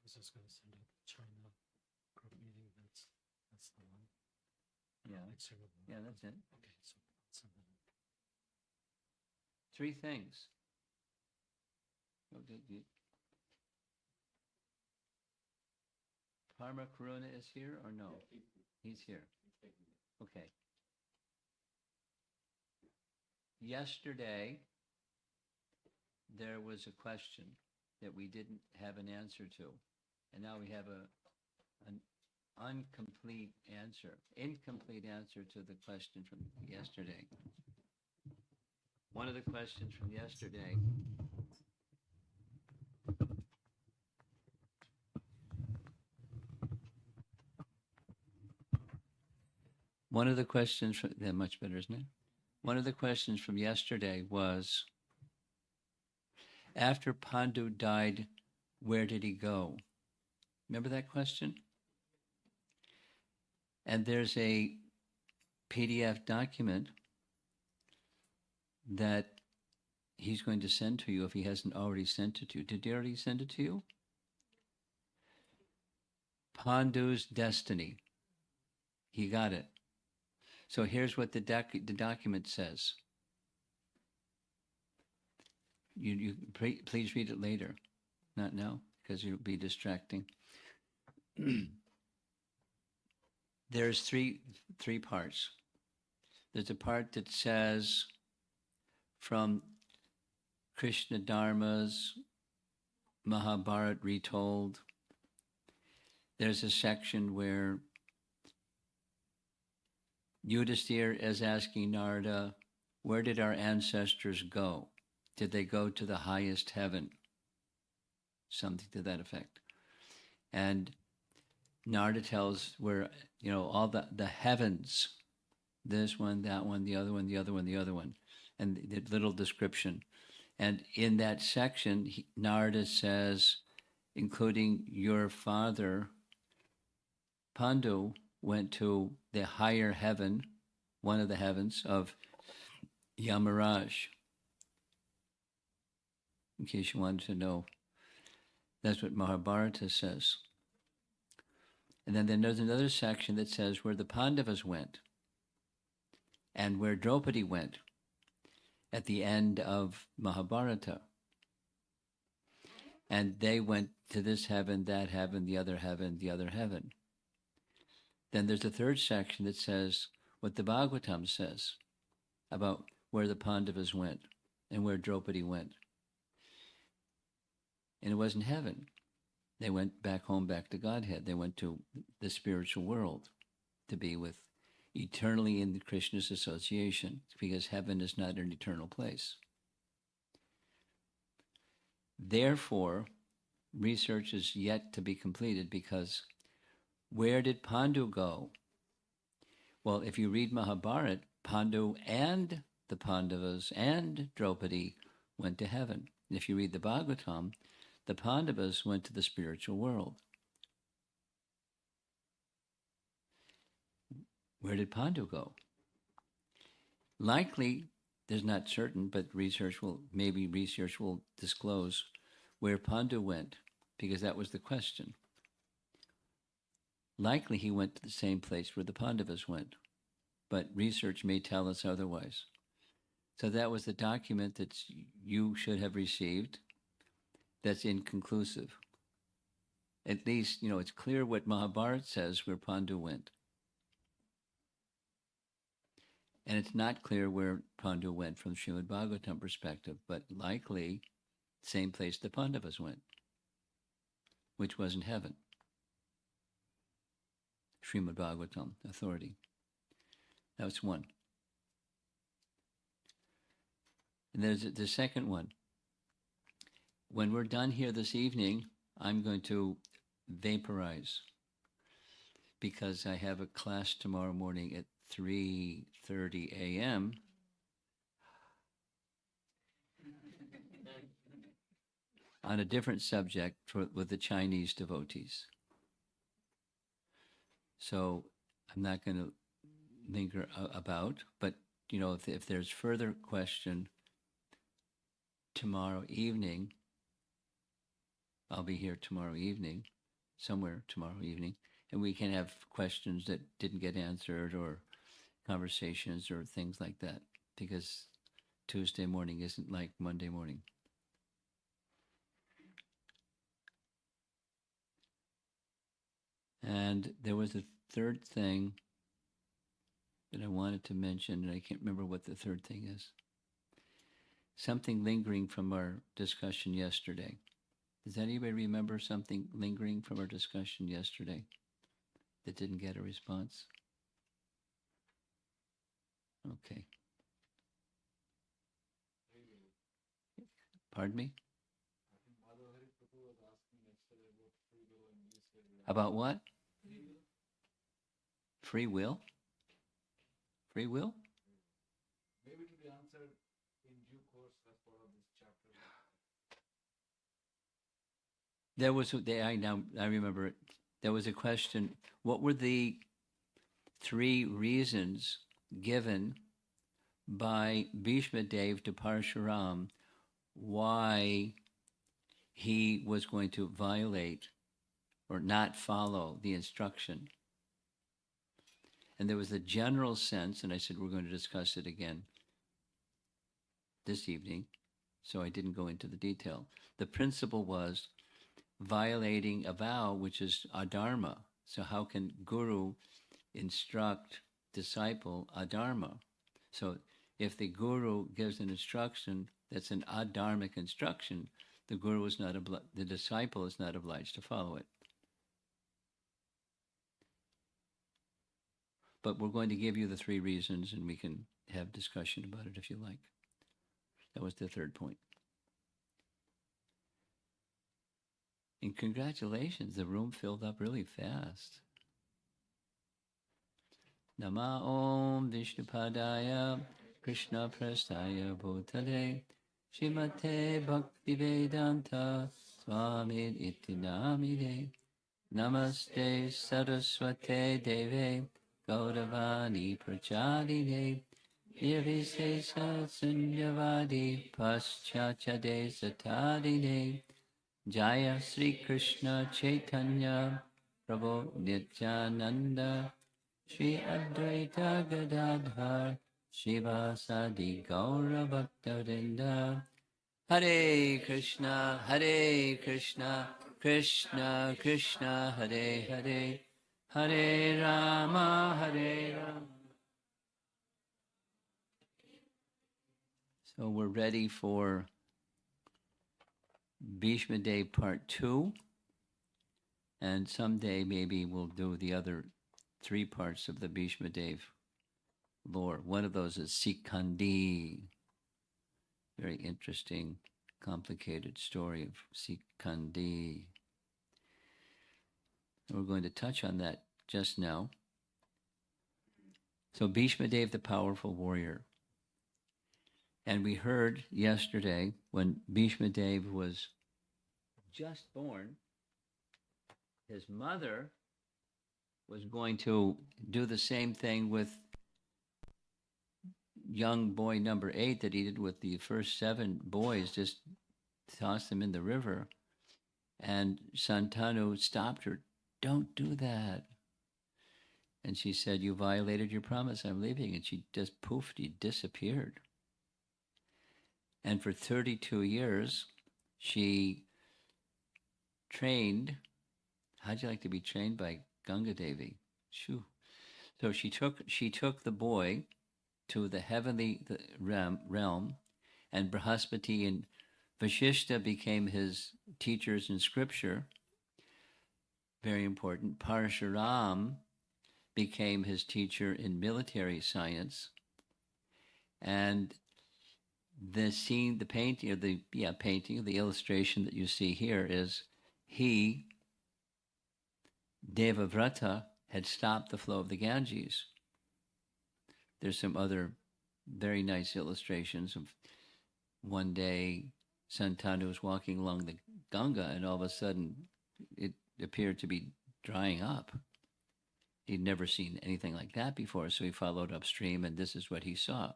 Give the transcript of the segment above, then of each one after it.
was just going to send out the China group meeting. That's the one. Yeah. Yeah, that's it. Okay, so I'll send that out. 3 things. Okay, Parma Karuna is here or no? He's here. Okay. Yesterday, there was a question that we didn't have an answer to. And now we have an incomplete answer to the question from yesterday. One of the questions from yesterday much better, isn't it? One of the questions from yesterday was, after Pandu died, where did he go? Remember that question? And there's a PDF document that he's going to send to you if he hasn't already sent it to you. Did he already send it to you? Pandu's Destiny. He got it. So here's what the document says. You please read it later, not now, because it'll be distracting. There's three parts. There's a part that says, from Krishna Dharma's Mahabharata retold. There's a section where Yudhisthira is asking Narada, where did our ancestors go? Did they go to the highest heaven? Something to that effect. And Narada tells where, all the heavens, this one, that one, the other one, the other one, the other one, and the little description. And in that section, Narada says, including your father, Pandu went to the higher heaven, one of the heavens of Yamaraj. In case you wanted to know, that's what Mahabharata says. And then there's another section that says where the Pandavas went and where Draupadi went at the end of Mahabharata. And they went to this heaven, that heaven, the other heaven, the other heaven. Then there's a third section that says what the Bhagavatam says about where the Pandavas went and where Draupadi went. And it wasn't heaven. They went back home, back to Godhead. They went to the spiritual world to be with eternally in Krishna's association, because heaven is not an eternal place. Therefore, research is yet to be completed, because where did Pandu go? Well, if you read Mahabharata, Pandu and the Pandavas and Draupadi went to heaven. And if you read the Bhagavatam, the Pandavas went to the spiritual world. Where did Pandu go? Likely, there's not certain, but research will disclose where Pandu went, because that was the question. Likely he went to the same place where the Pandavas went, but research may tell us otherwise. So that was the document that you should have received that's inconclusive. At least, it's clear what Mahabharata says where Pandu went. And it's not clear where Pandu went from Srimad Bhagavatam perspective, but likely same place the Pandavas went, which wasn't heaven. Srimad Bhagavatam authority. That's one. And there's the second one. When we're done here this evening, I'm going to vaporize, because I have a class tomorrow morning at 3:30 a.m. on a different subject with the Chinese devotees. So I'm not going to linger about, but if there's further question tomorrow evening, I'll be here tomorrow evening. somewhere tomorrow evening, and we can have questions that didn't get answered or conversations or things like that, because Tuesday morning isn't like Monday morning. And there was a third thing that I wanted to mention, and I can't remember what the third thing is. Something lingering from our discussion yesterday. Does anybody remember something lingering from our discussion yesterday that didn't get a response? Okay. Pardon me? About what? Free will? Free will? Maybe to be answered in due course as part of this chapter. There was, I remember it. There was a question. What were the 3 reasons given by Bhismadev to Parshuram why he was going to violate or not follow the instruction? And there was a general sense, and I said we're going to discuss it again this evening, so I didn't go into the detail. The principle was violating a vow, which is adharma. So how can guru instruct disciple adharma? So if the guru gives an instruction that's an adharmic instruction, the guru is not the disciple is not obliged to follow it. But we're going to give you the 3 reasons, and we can have discussion about it if you like. That was the third point. And congratulations, the room filled up really fast. Nama Om Vishnupadaya Krishna Prastaya Bhutale Srimate Bhaktivedanta Swami Iti Namide Namaste Saraswate Deve Gauravani Prachadine Nirvisesa Sunyavadi Paschachade Satadine Jaya Sri Krishna Chaitanya Prabhu Nityananda Shri Advaita Gadadhar Shivasadi Gaura Bhaktarinda Hare Krishna Krishna Krishna Hare Hare Hare Rama Hare Rama. So we're ready for Bhismadev Part 2, and someday maybe we'll do the other 3 parts of the Bhismadev lore. One of those is Sikandi. Very interesting, complicated story of Sikandi. We're going to touch on that just now. So Bhismadev, the powerful warrior. And we heard yesterday when Bhismadev was just born, his mother was going to do the same thing with young boy number 8 that he did with the first 7 boys, just toss them in the river. And Santanu stopped her. Don't do that. And she said, you violated your promise, I'm leaving. And she just poofed, he disappeared. And for 32 years, she trained. How'd you like to be trained by Ganga Devi? Shoo. So she took the boy to the heavenly realm, and Brihaspati and Vashishta became his teachers in scripture. Very important. Parshuram became his teacher in military science. And the scene, the painting, the illustration that you see here is Devavrata, had stopped the flow of the Ganges. There's some other very nice illustrations of one day Santanu was walking along the Ganga, and all of a sudden it appeared to be drying up. He'd never seen anything like that before, so he followed upstream, and this is what he saw.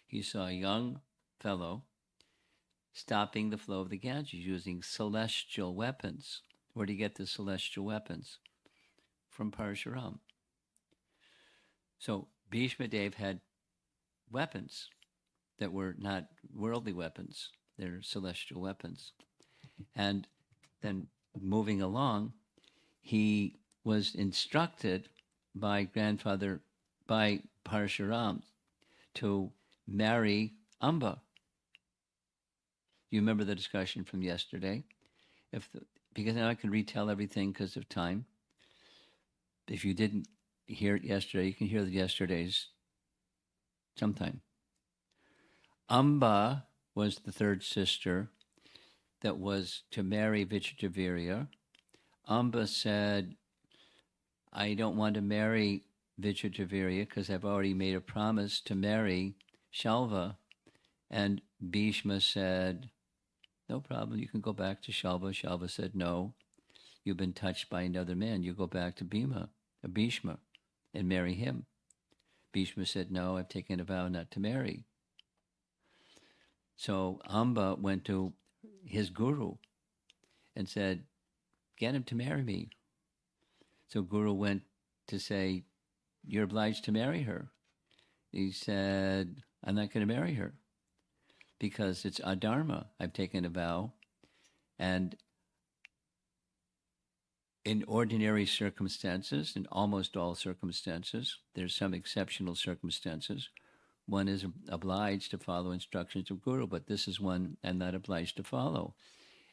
He saw a young fellow stopping the flow of the Ganges using celestial weapons, Where do you get the celestial weapons? From Parshuram. So Bhismadev had weapons that were not worldly weapons. They're celestial weapons. And then moving along, he was instructed by Parshuram to marry Amba. You remember the discussion from yesterday? Because now I can retell everything because of time. If you didn't hear it yesterday, you can hear the yesterday's sometime. Amba was the third sister that was to marry Vichitravirya. Amba said, I don't want to marry Vichitravirya because I've already made a promise to marry Shalva. And Bhishma said, no problem, you can go back to Shalva. Shalva said, no, you've been touched by another man. You go back to Bhishma, and marry him. Bhishma said, no, I've taken a vow not to marry. So Amba went to his guru and said, get him to marry me. So Guru went to say, you're obliged to marry her. He said, I'm not going to marry her because it's adharma. I've taken a vow. And in ordinary circumstances, in almost all circumstances, there's some exceptional circumstances, one is obliged to follow instructions of Guru, but this is one I'm not obliged to follow.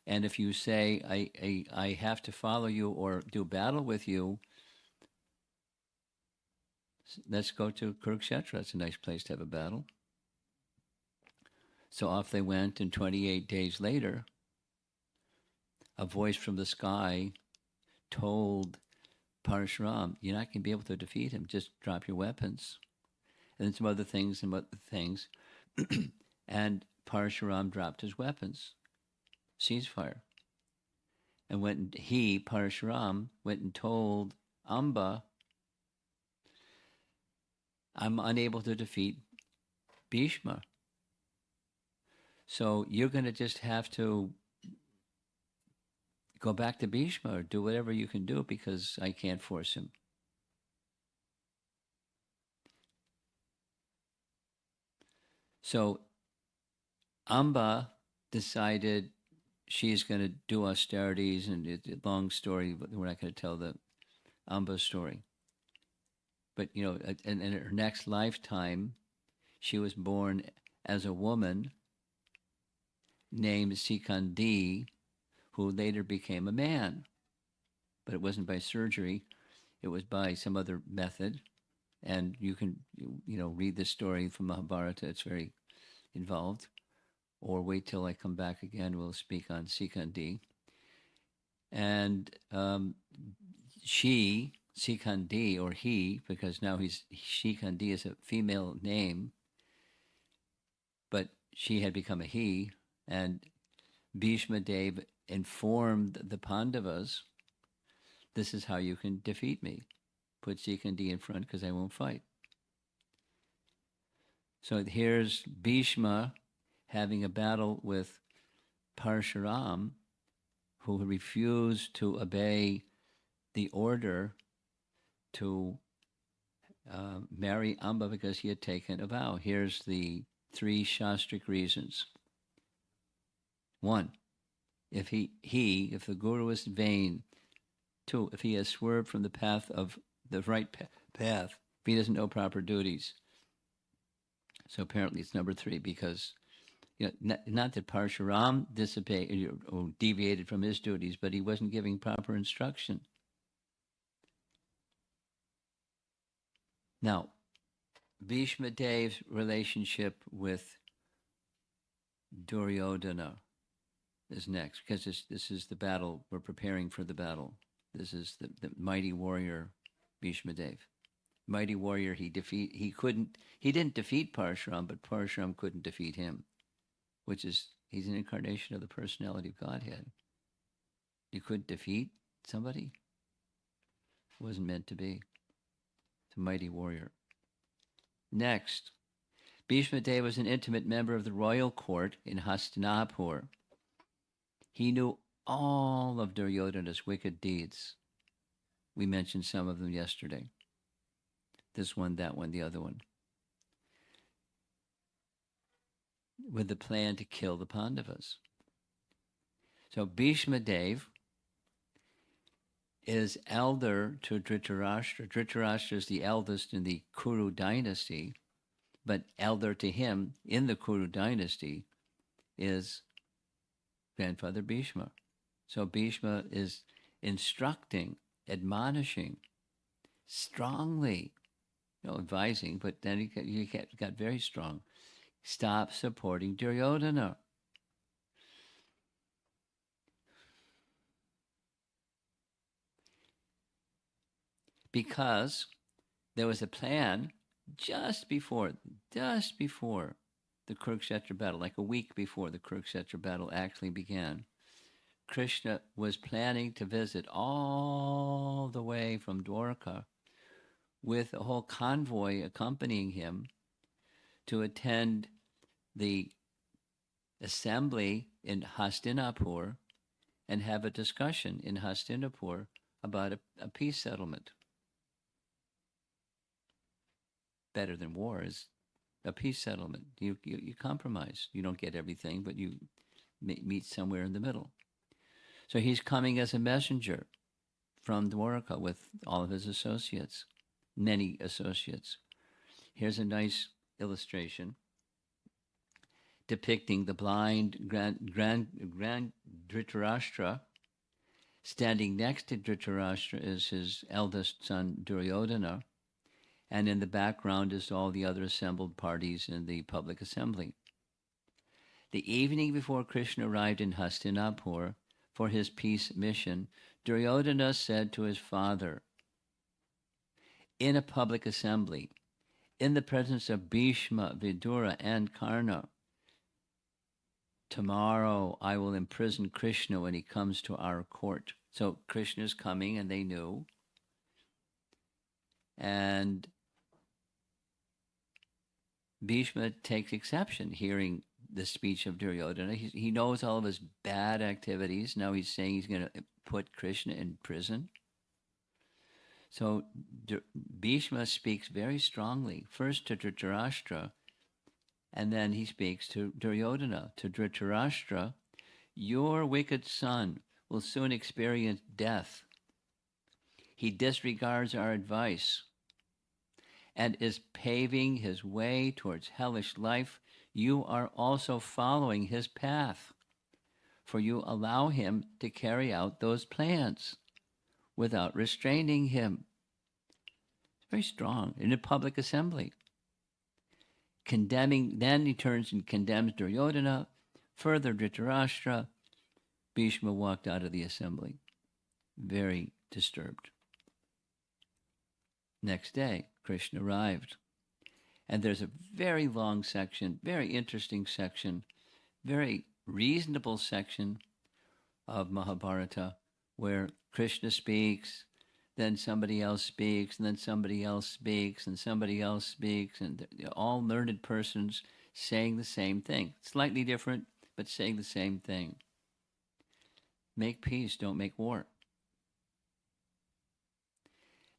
And if you say, I have to follow you or do battle with you, let's go to Kurukshetra. It's a nice place to have a battle. So off they went, and 28 days later, a voice from the sky told Parshuram, you're not going to be able to defeat him. Just drop your weapons. And then some other things and other things. And Parshuram dropped his weapons. Ceasefire. And Parshuram, went and told Amba, I'm unable to defeat Bhishma. So you're going to just have to go back to Bhishma or do whatever you can do because I can't force him. So Amba decided she's going to do austerities, and it's a long story, but we're not going to tell the Amba story. But, in her next lifetime, she was born as a woman named Sikandi, who later became a man. But it wasn't by surgery. It was by some other method. And you can, read this story from Mahabharata. It's very involved. Or wait till I come back again. We'll speak on Sikandi. And Sikandi, or he, because now Sikandi is a female name, but she had become a he, and Bhismadev informed the Pandavas, this is how you can defeat me. Put Sikandi in front because I won't fight. So here's Bhishma having a battle with Parshuram, who refused to obey the order to marry Amba because he had taken a vow. Here's the 3 shastric reasons. 1, if if the Guru is vain. 2, if he has swerved from the path of the right path, if he doesn't know proper duties. So apparently it's number 3 because not that Parshuram dissipated or deviated from his duties, but he wasn't giving proper instruction. Now, Bhismadev's relationship with Duryodhana is next, because this is the battle. We're preparing for the battle. This is the mighty warrior Bhismadev. Mighty warrior, he didn't defeat Parshuram, but Parshuram couldn't defeat him, he's an incarnation of the personality of Godhead. You could defeat somebody. It wasn't meant to be. It's a mighty warrior. Next, Bhismadev was an intimate member of the royal court in Hastinapur. He knew all of Duryodhana's wicked deeds. We mentioned some of them yesterday. This one, that one, the other one. With the plan to kill the Pandavas. So Bhismadev is elder to Dhritarashtra. Dhritarashtra is the eldest in the Kuru dynasty, but elder to him in the Kuru dynasty is grandfather Bhishma. So Bhishma is instructing, admonishing, strongly, advising, but then he got very strong. Stop supporting Duryodhana. Because there was a plan just before the Kurukshetra battle, like a week before the Kurukshetra battle actually began. Krishna was planning to visit all the way from Dwarka with a whole convoy accompanying him to attend the assembly in Hastinapur and have a discussion in Hastinapur about a peace settlement. Better than war is a peace settlement. You compromise. You don't get everything, but you meet somewhere in the middle. So he's coming as a messenger from Dwarka with all of his associates, many associates. Here's a nice illustration depicting the blind grand Dhritarashtra. Standing next to Dhritarashtra is his eldest son Duryodhana, and in the background is all the other assembled parties in the public assembly. The evening before Krishna arrived in Hastinapur for his peace mission, Duryodhana said to his father, in a public assembly, in the presence of Bhishma, Vidura, and Karna, tomorrow I will imprison Krishna when he comes to our court. So Krishna's coming, and they knew. And Bhishma takes exception hearing the speech of Duryodhana. He knows all of his bad activities. Now he's saying he's going to put Krishna in prison. So Bhishma speaks very strongly, first to Dhritarashtra, and then he speaks to Duryodhana. To Dhritarashtra, your wicked son will soon experience death. He disregards our advice and is paving his way towards hellish life. You are also following his path, for you allow him to carry out those plans without restraining him. It's very strong in a public assembly. Condemning, then he turns and condemns Duryodhana, further Dhritarashtra. Bhishma walked out of the assembly, very disturbed. Next day, Krishna arrived. And there's a very long section, very interesting section, very reasonable section of Mahabharata where Krishna speaks, then somebody else speaks, and then somebody else speaks, and somebody else speaks, and they're all learned persons saying the same thing. Slightly different, but saying the same thing. Make peace, don't make war.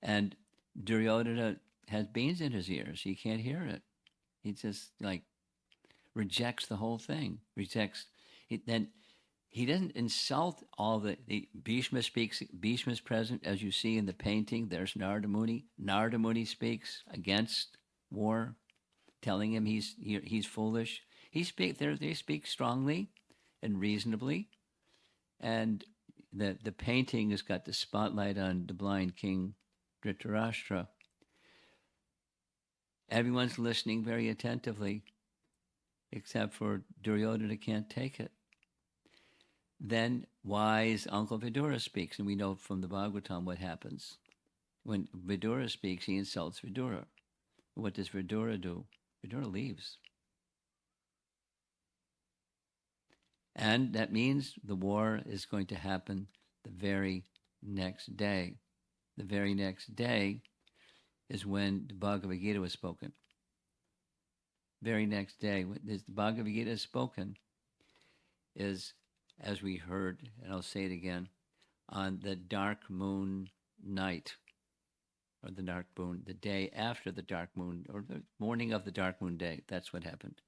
And Duryodhana has beans in his ears. He can't hear it. He just rejects the whole thing. Then he doesn't insult all the Bhishma speaks. Bhishma's present, as you see in the painting. There's Narada Muni. Narada Muni speaks against war, telling him he's foolish. They speak strongly and reasonably, and the painting has got the spotlight on the blind king Dhritarashtra. Everyone's listening very attentively, except for Duryodhana can't take it. Then wise Uncle Vidura speaks, and we know from the Bhagavatam what happens. When Vidura speaks, he insults Vidura. What does Vidura do? Vidura leaves. And that means the war is going to happen the very next day. The very next day is when the Bhagavad Gita was spoken. Very next day, when the Bhagavad Gita is spoken, is as we heard, and I'll say it again, on the dark moon night, or the dark moon, the day after the dark moon, or the morning of the dark moon day. That's what happened.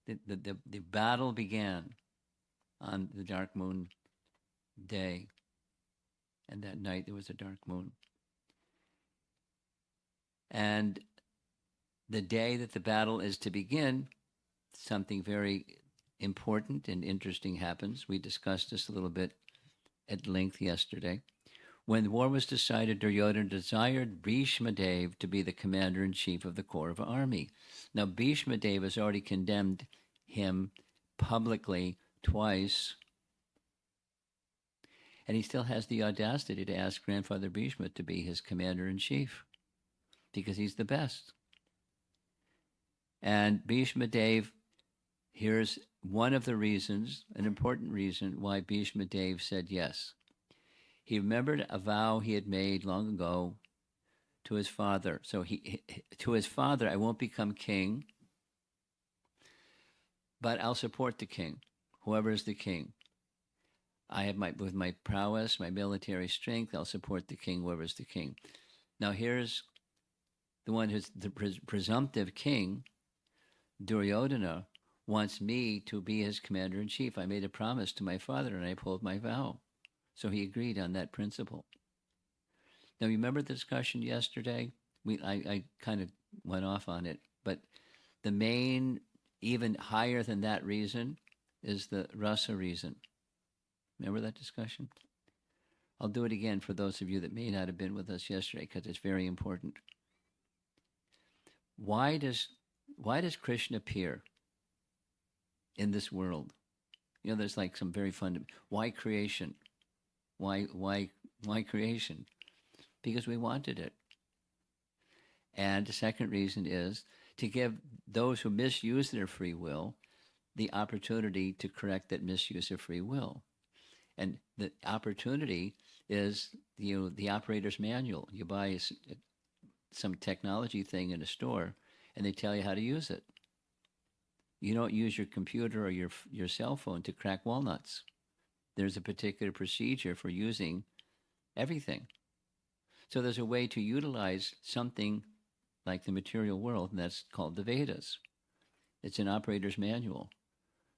The battle began on the dark moon day, and that night there was a dark moon. And the day that the battle is to begin, something very important and interesting happens. We discussed this a little bit at length yesterday. When the war was decided, Duryodhana desired Bhismadev to be the commander-in-chief of the Kauruva army. Now, Bhismadev has already condemned him publicly twice, and he still has the audacity to ask Grandfather Bhishma to be his commander-in-chief, because he's the best. And Bhismadev, here's one of the reasons, an important reason why Bhismadev said yes. He remembered a vow he had made long ago to his father. So to his father, I won't become king, but I'll support the king, whoever is the king. I have with my prowess, my military strength, I'll support the king, whoever is the king. Now here's the one who's the presumptive king, Duryodhana, wants me to be his commander-in-chief. I made a promise to my father and I pulled my vow. So he agreed on that principle. Now, remember the discussion yesterday? I kind of went off on it, but the main, even higher than that reason, is the rasa reason. Remember that discussion? I'll do it again for those of you that may not have been with us yesterday, because it's very important. Why does Krishna appear in this world? You know, there's like some very fundamental. Why creation? Why creation? Because we wanted it. And the second reason is to give those who misuse their free will the opportunity to correct that misuse of free will. And the opportunity is, the operator's manual. You buy some technology thing in a store, and they tell you how to use it. You don't use your computer or your cell phone to crack walnuts. There's a particular procedure for using everything. So there's a way to utilize something like the material world, and that's called the Vedas. It's an operator's manual.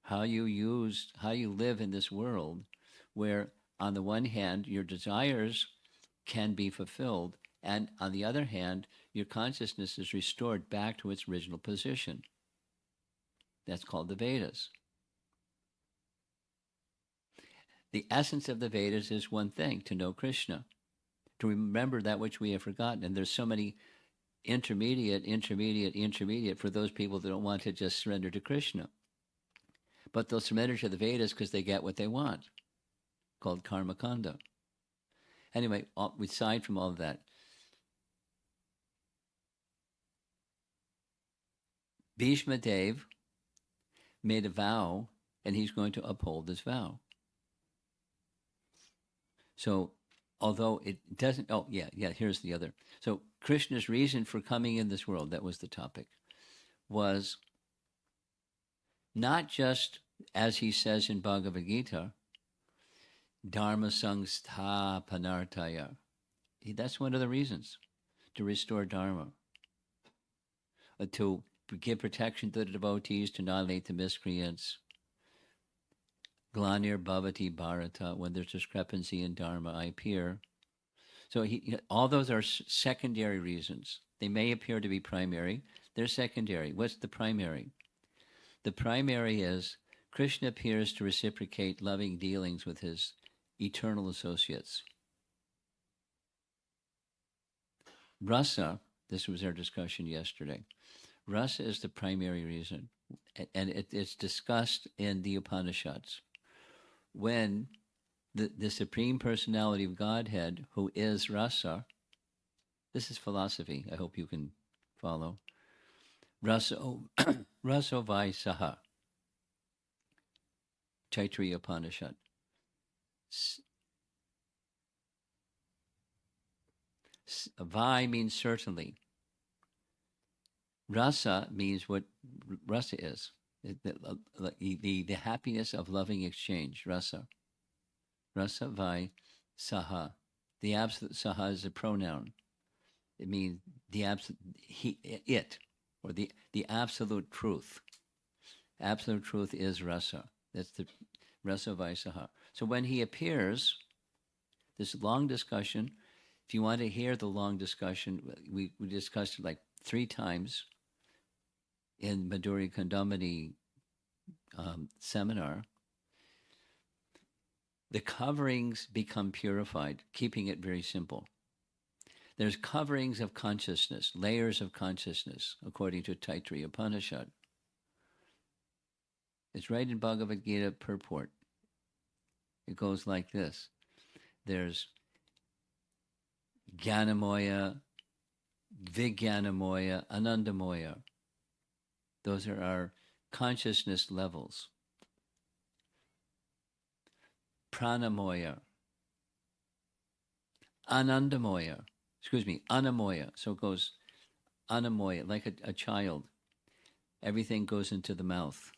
How you live in this world where, on the one hand, your desires can be fulfilled, and on the other hand, your consciousness is restored back to its original position. That's called the Vedas. The essence of the Vedas is one thing: to know Krishna, to remember that which we have forgotten. And there's so many intermediate for those people that don't want to just surrender to Krishna. But they'll surrender to the Vedas because they get what they want, called karma kanda. Anyway, aside from all of that, Bhismadev made a vow, and he's going to uphold this vow. So, although it doesn't, here's the other. So, Krishna's reason for coming in this world, that was the topic, was not just, as he says in Bhagavad Gita, dharma sangsthapanartaya. That's one of the reasons, to restore dharma, to give protection to the devotees, to annihilate the miscreants. Glanir bhavati bharata, when there's discrepancy in dharma, I appear. So all those are secondary reasons. They may appear to be primary. They're secondary. What's the primary? The primary is Krishna appears to reciprocate loving dealings with his eternal associates. Rasa, this was our discussion yesterday. Rasa is the primary reason, and it's discussed in the Upanishads. When the Supreme Personality of Godhead, who is Rasa, this is philosophy, I hope you can follow, Raso vai saha, Taittiriya Upanishad. Vai means certainly. Rasa means what rasa is. The happiness of loving exchange, rasa. Rasa vai saha. The absolute saha is a pronoun. It means the absolute, it, or the absolute truth. Absolute truth is rasa. That's the rasa vai saha. So when he appears, this long discussion, if you want to hear the long discussion, we discussed it like 3 times in Madhurya Kandamani seminar. The coverings become purified, keeping it very simple. There's coverings of consciousness, layers of consciousness, according to Taittiriya Upanishad. It's right in Bhagavad Gita purport. It goes like this. There's Jnanamoya, Vijnanamoya, Anandamoya. Those are our consciousness levels. Pranamoya, Anandamoya, Anamoya. So it goes Anamoya, like a child. Everything goes into the mouth.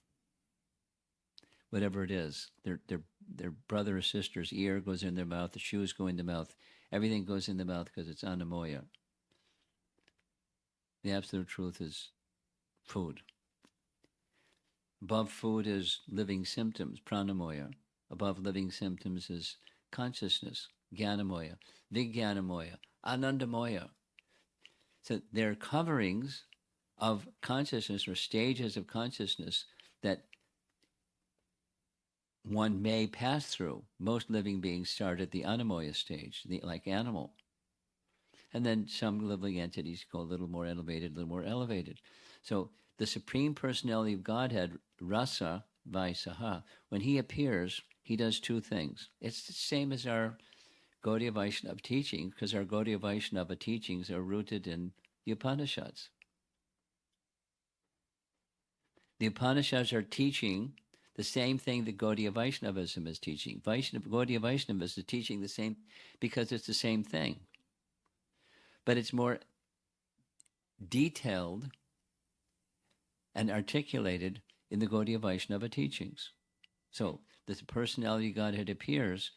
Whatever it is, their brother or sister's ear goes in their mouth, the shoes go in the mouth, everything goes in the mouth because it's Anamoya. The absolute truth is food. Above food is living symptoms, pranamoya. Above living symptoms is consciousness, jnanamoya, vijnanamoya, anandamoya. So they're coverings of consciousness or stages of consciousness that one may pass through. Most living beings start at the anamoya stage, like animal. And then some living entities go a little more elevated, So the Supreme Personality of Godhead, Rasa Vaisaha, when he appears, he does 2 things. It's the same as our Gaudiya Vaishnava teaching, because our Gaudiya Vaishnava teachings are rooted in the Upanishads. The Upanishads are teaching the same thing that Gaudiya Vaishnavism is teaching. Gaudiya Vaishnavism is teaching the same because it's the same thing. But it's more detailed and articulated in the Gaudiya Vaishnava teachings. So the personality of Godhead appears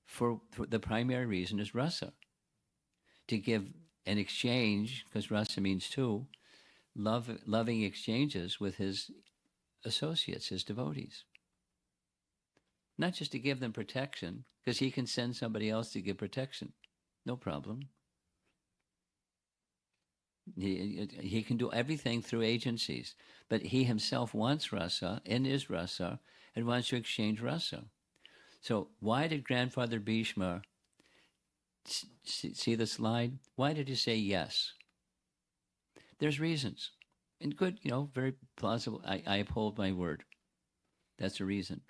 for the primary reason is rasa. To give an exchange, because rasa means 2, loving exchanges with his associates, his devotees. Not just to give them protection, because he can send somebody else to give protection. No problem. He can do everything through agencies, but he himself wants rasa and is rasa and wants to exchange rasa. So why did Grandfather Bhishma, see the slide? Why did he say yes? There's reasons. And good, very plausible. I uphold my word. That's a reason.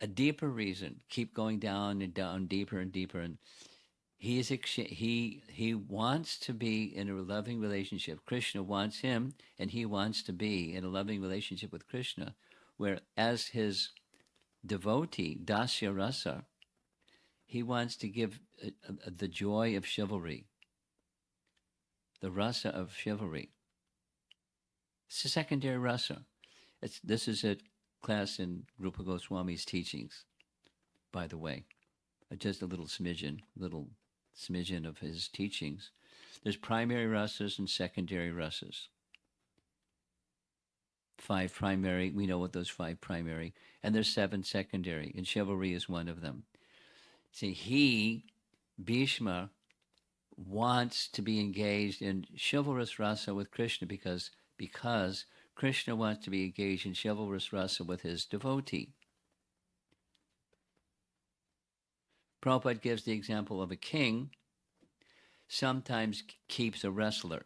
A deeper reason, keep going down and down, deeper and deeper. And he wants to be in a loving relationship. Krishna wants him, and he wants to be in a loving relationship with Krishna, where as his devotee, Dasya Rasa, he wants to give the joy of chivalry, the rasa of chivalry. It's a secondary rasa. This is a class in Rupa Goswami's teachings, by the way. Just a little smidgen of his teachings. There's primary rasas and secondary rasas. 5 primary, we know what those 5 primary, and there's 7 secondary, and chivalry is one of them. See, Bhishma, wants to be engaged in chivalrous rasa with Krishna because Krishna wants to be engaged in chivalrous rasa with his devotee. Prabhupada gives the example of a king sometimes keeps a wrestler.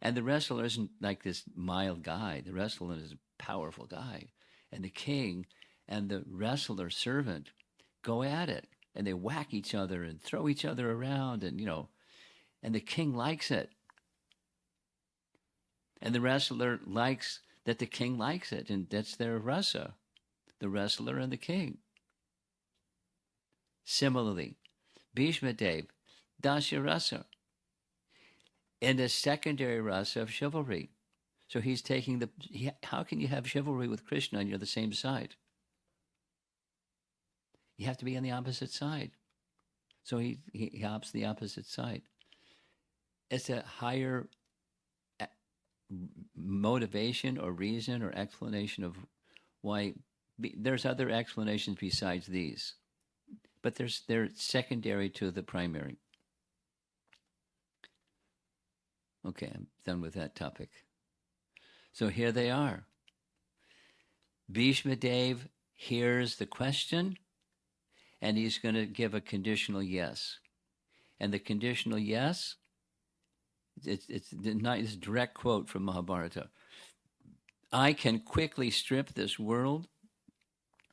And the wrestler isn't like this mild guy. The wrestler is a powerful guy. And the king and the wrestler servant go at it. And they whack each other and throw each other around. And, and the king likes it. And the wrestler likes that the king likes it. And that's their rasa, the wrestler and the king. Similarly, Bhismadev, Dasya Rasa, in the secondary rasa of chivalry. So he's taking how can you have chivalry with Krishna and you're the same side? You have to be on the opposite side. So he opts the opposite side. It's a higher motivation or reason or explanation of why. There's other explanations besides these, but they're secondary to the primary. Okay, I'm done with that topic. So here they are. Bhismadev hears the question, and he's going to give a conditional yes. And the conditional yes, it's a direct quote from Mahabharata. I can quickly strip this world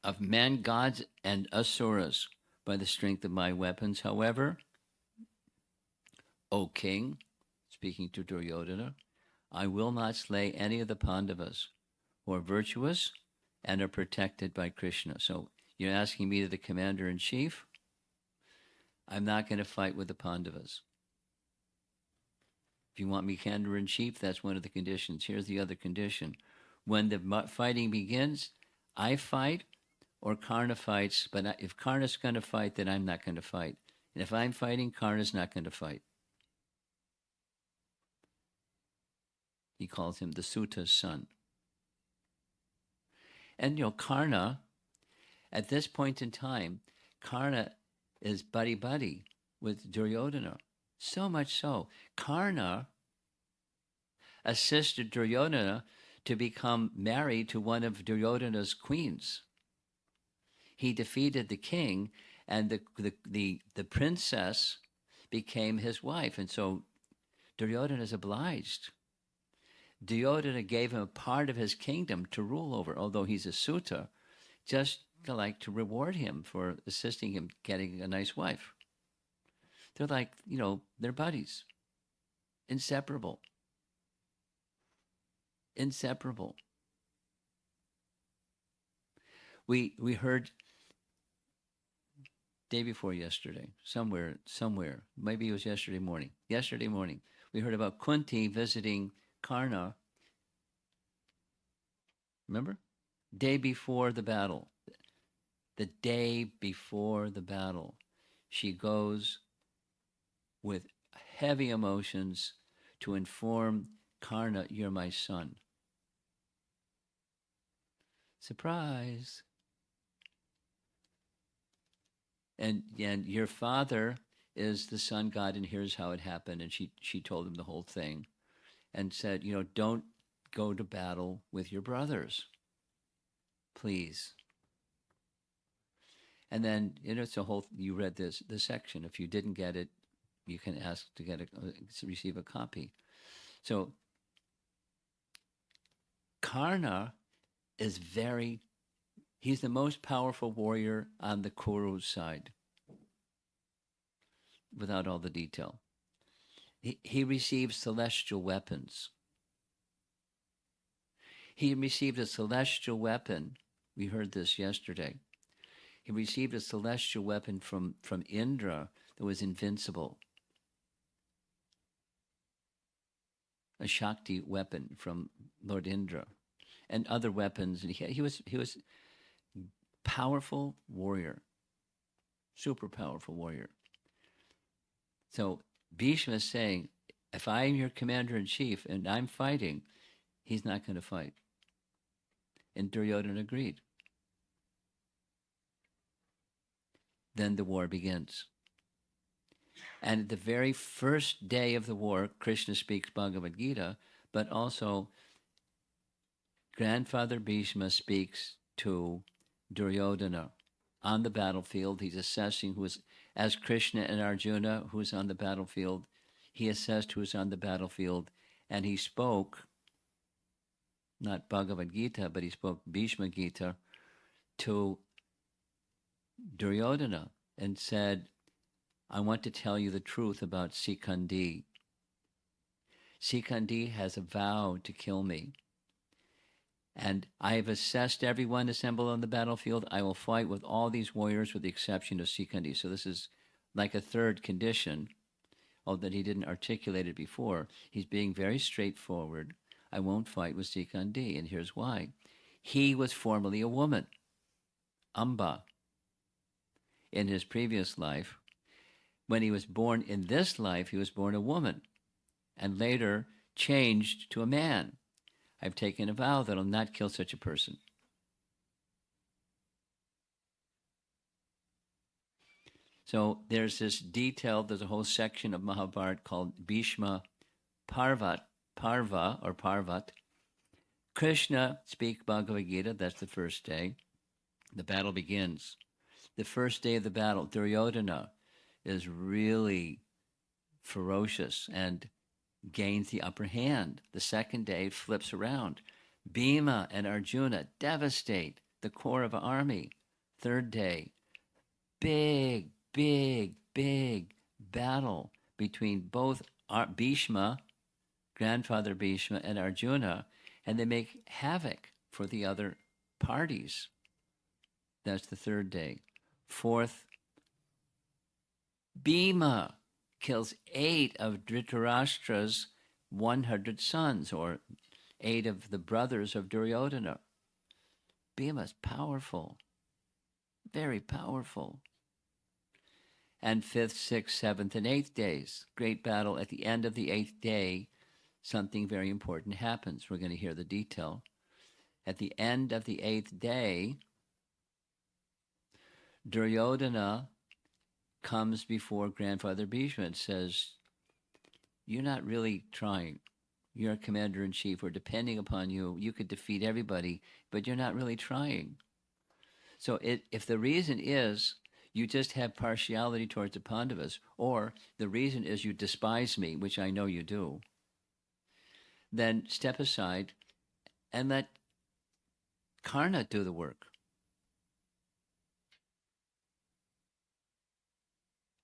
of men, gods, and asuras by the strength of my weapons. However, O king, speaking to Duryodhana, I will not slay any of the Pandavas who are virtuous and are protected by Krishna. So you're asking me, the commander-in-chief? I'm not going to fight with the Pandavas. If you want me commander-in-chief, that's one of the conditions. Here's the other condition. When the fighting begins, I fight or Karna fights, but if Karna's going to fight, then I'm not going to fight. And if I'm fighting, Karna's not going to fight. He calls him the Suta's son. And Karna, at this point in time, Karna is buddy-buddy with Duryodhana. So much so, Karna assisted Duryodhana to become married to one of Duryodhana's queens. He defeated the king, and the princess became his wife. And so Duryodhana is obliged. Duryodhana gave him a part of his kingdom to rule over, although he's a Suta, just to reward him for assisting him getting a nice wife. They're like, they're buddies. Inseparable. Inseparable. We heard day before yesterday, somewhere, maybe it was yesterday morning, we heard about Kunti visiting Karna. Remember? Day before the battle. The day before the battle, she goes with heavy emotions to inform Karna, you're my son. Surprise. And your father is the sun god, and here's how it happened. And she told him the whole thing and said, don't go to battle with your brothers, please. And then, it's a whole, you read this section. If you didn't get it, you can ask to receive a copy. So Karna is he's the most powerful warrior on the Kuru's side, without all the detail. He received celestial weapons. He received a celestial weapon. We heard this yesterday. He received a celestial weapon from Indra that was invincible. A Shakti weapon from Lord Indra, and other weapons. And he was powerful warrior, super powerful warrior. So Bhishma is saying, if I'm your commander-in-chief and I'm fighting, he's not going to fight. And Duryodhana agreed. Then the war begins. And the very first day of the war, Krishna speaks Bhagavad Gita, but also grandfather Bhishma speaks to Duryodhana on the battlefield. He's assessing as Krishna and Arjuna, who's on the battlefield. He assessed who's on the battlefield, and he spoke, not Bhagavad Gita, but he spoke Bhishma Gita to Duryodhana and said, I want to tell you the truth about Sikandi. Sikandi has a vow to kill me. And I have assessed everyone assembled on the battlefield. I will fight with all these warriors with the exception of Sikandi. So this is like a third condition, although he didn't articulate it before. He's being very straightforward. I won't fight with Sikandi, and here's why. He was formerly a woman, Amba, in his previous life. When he was born in this life, he was born a woman, and later changed to a man. I've taken a vow that I'll not kill such a person. So there's there's a whole section of Mahabharata called Bhishma Parvat, Parvat. Krishna speaks Bhagavad Gita, that's the first day. The battle begins. The first day of the battle, Duryodhana is really ferocious and gains the upper hand. The second day flips around. Bhima and Arjuna devastate the core of an army. Third day, big battle between both Bhishma, grandfather Bhishma, and Arjuna, and they make havoc for the other parties. That's the third day. Fourth, Bhima kills 8 of Dhritarashtra's 100 sons, or 8 of the brothers of Duryodhana. Bhima's powerful, very powerful. And 5th, 6th, 7th, and 8th days, great battle. At the end of the 8th day, something very important happens. We're going to hear the detail. At the end of the 8th day, Duryodhana comes before grandfather Bhishma and says, you're not really trying. You're a commander-in-chief. We're depending upon you. You could defeat everybody, but you're not really trying. So if the reason is you just have partiality towards the Pandavas, or the reason is you despise me, which I know you do, then step aside and let Karna do the work.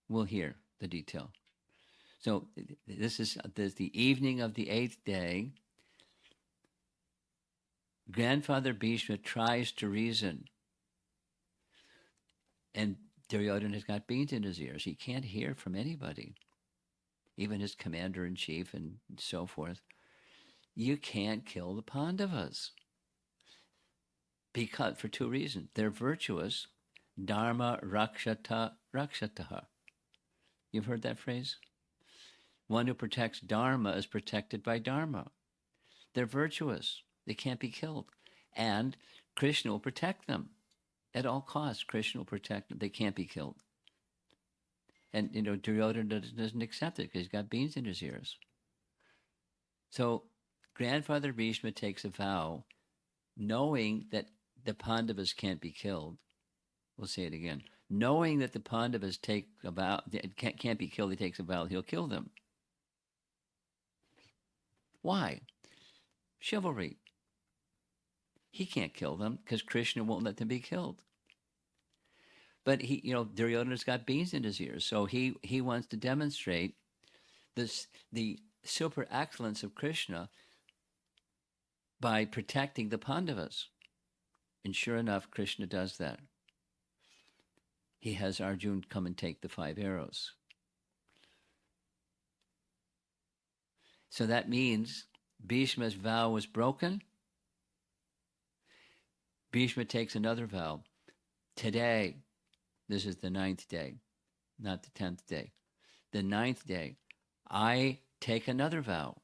We'll hear the detail. So this is the evening of the 8th day. Grandfather Bhishma tries to reason, and Duryodhana has got beans in his ears. He can't hear from anybody, even his commander-in-chief and so forth. You can't kill the Pandavas. Because, for 2 reasons. They're virtuous. Dharma rakshata rakshataha. You've heard that phrase? One who protects Dharma is protected by Dharma. They're virtuous. They can't be killed. And Krishna will protect them. At all costs, Krishna will protect them. They can't be killed. And, Duryodhana doesn't accept it because he's got beans in his ears. So grandfather Bhishma takes a vow, knowing that the Pandavas can't be killed. We'll say it again. Knowing that the Pandavas take a vow, can't be killed, he takes a vow, he'll kill them. Why? Chivalry. He can't kill them because Krishna won't let them be killed. But Duryodhana's got beans in his ears, so he wants to demonstrate the super excellence of Krishna by protecting the Pandavas. And sure enough, Krishna does that. He has Arjuna come and take the 5 arrows. So that means Bhishma's vow was broken. Bhishma takes another vow. Today, this is the 9th day, not the 10th day. The 9th day, I take another vow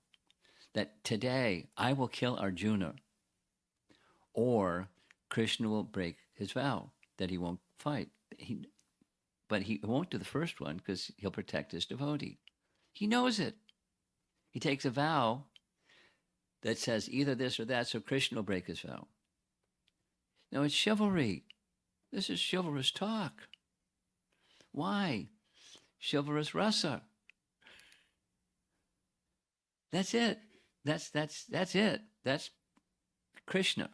that today I will kill Arjuna, or Krishna will break his vow that he won't fight. But he won't do the first one because he'll protect his devotee. He knows it. He takes a vow that says either this or that, so Krishna will break his vow. No, it's chivalry. This is chivalrous talk. Why? Chivalrous rasa. That's it. That's it. That's Krishna.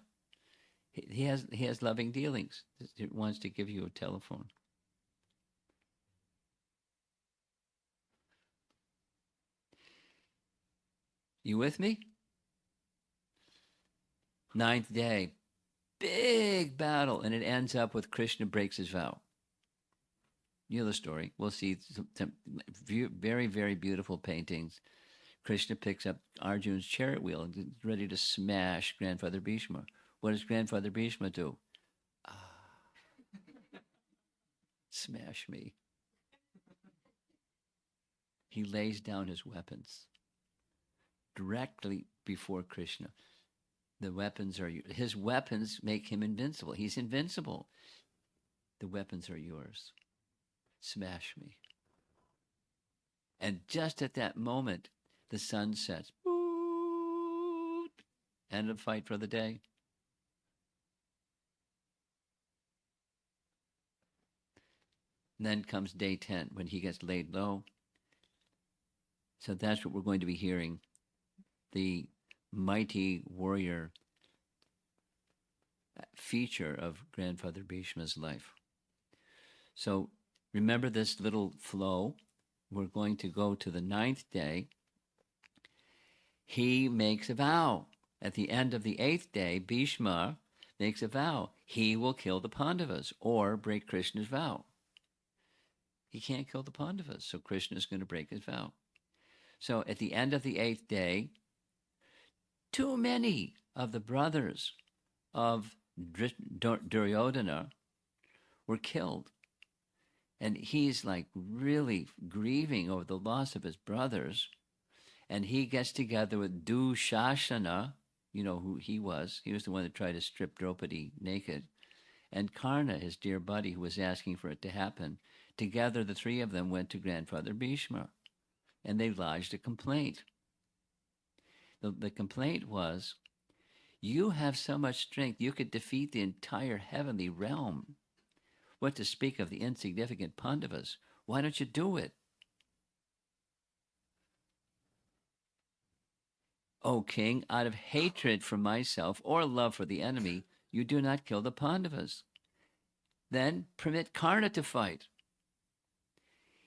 He has loving dealings. He wants to give you a telephone. You with me? 9th day. Big battle, and it ends up with Krishna breaks his vow. You know the story. We'll see some very, very beautiful paintings. Krishna picks up Arjuna's chariot wheel and is ready to smash Grandfather Bhishma. What does Grandfather Bhishma do? Smash me. He lays down his weapons directly before Krishna. The weapons are his weapons make him invincible. He's invincible. The weapons are yours. Smash me. And just at that moment, the sun sets. End of fight for the day. And then comes day 10 when he gets laid low. So that's what we're going to be hearing. The mighty warrior feature of Grandfather Bhishma's life. So remember this little flow. We're going to go to the 9th day. He makes a vow. At the end of the 8th day, Bhishma makes a vow. He will kill the Pandavas or break Krishna's vow. He can't kill the Pandavas, so Krishna is going to break his vow. So at the end of the 8th day, too many of the brothers of Duryodhana were killed. And he's like really grieving over the loss of his brothers. And he gets together with Dushasana, you know who he was. He was the one that tried to strip Draupadi naked. And Karna, his dear buddy, who was asking for it to happen. Together, the three of them went to Grandfather Bhishma. And they lodged a complaint. The complaint was, you have so much strength, you could defeat the entire heavenly realm. What to speak of the insignificant Pandavas? Why don't you do it? O king, out of hatred for myself or love for the enemy, you do not kill the Pandavas. Then permit Karna to fight.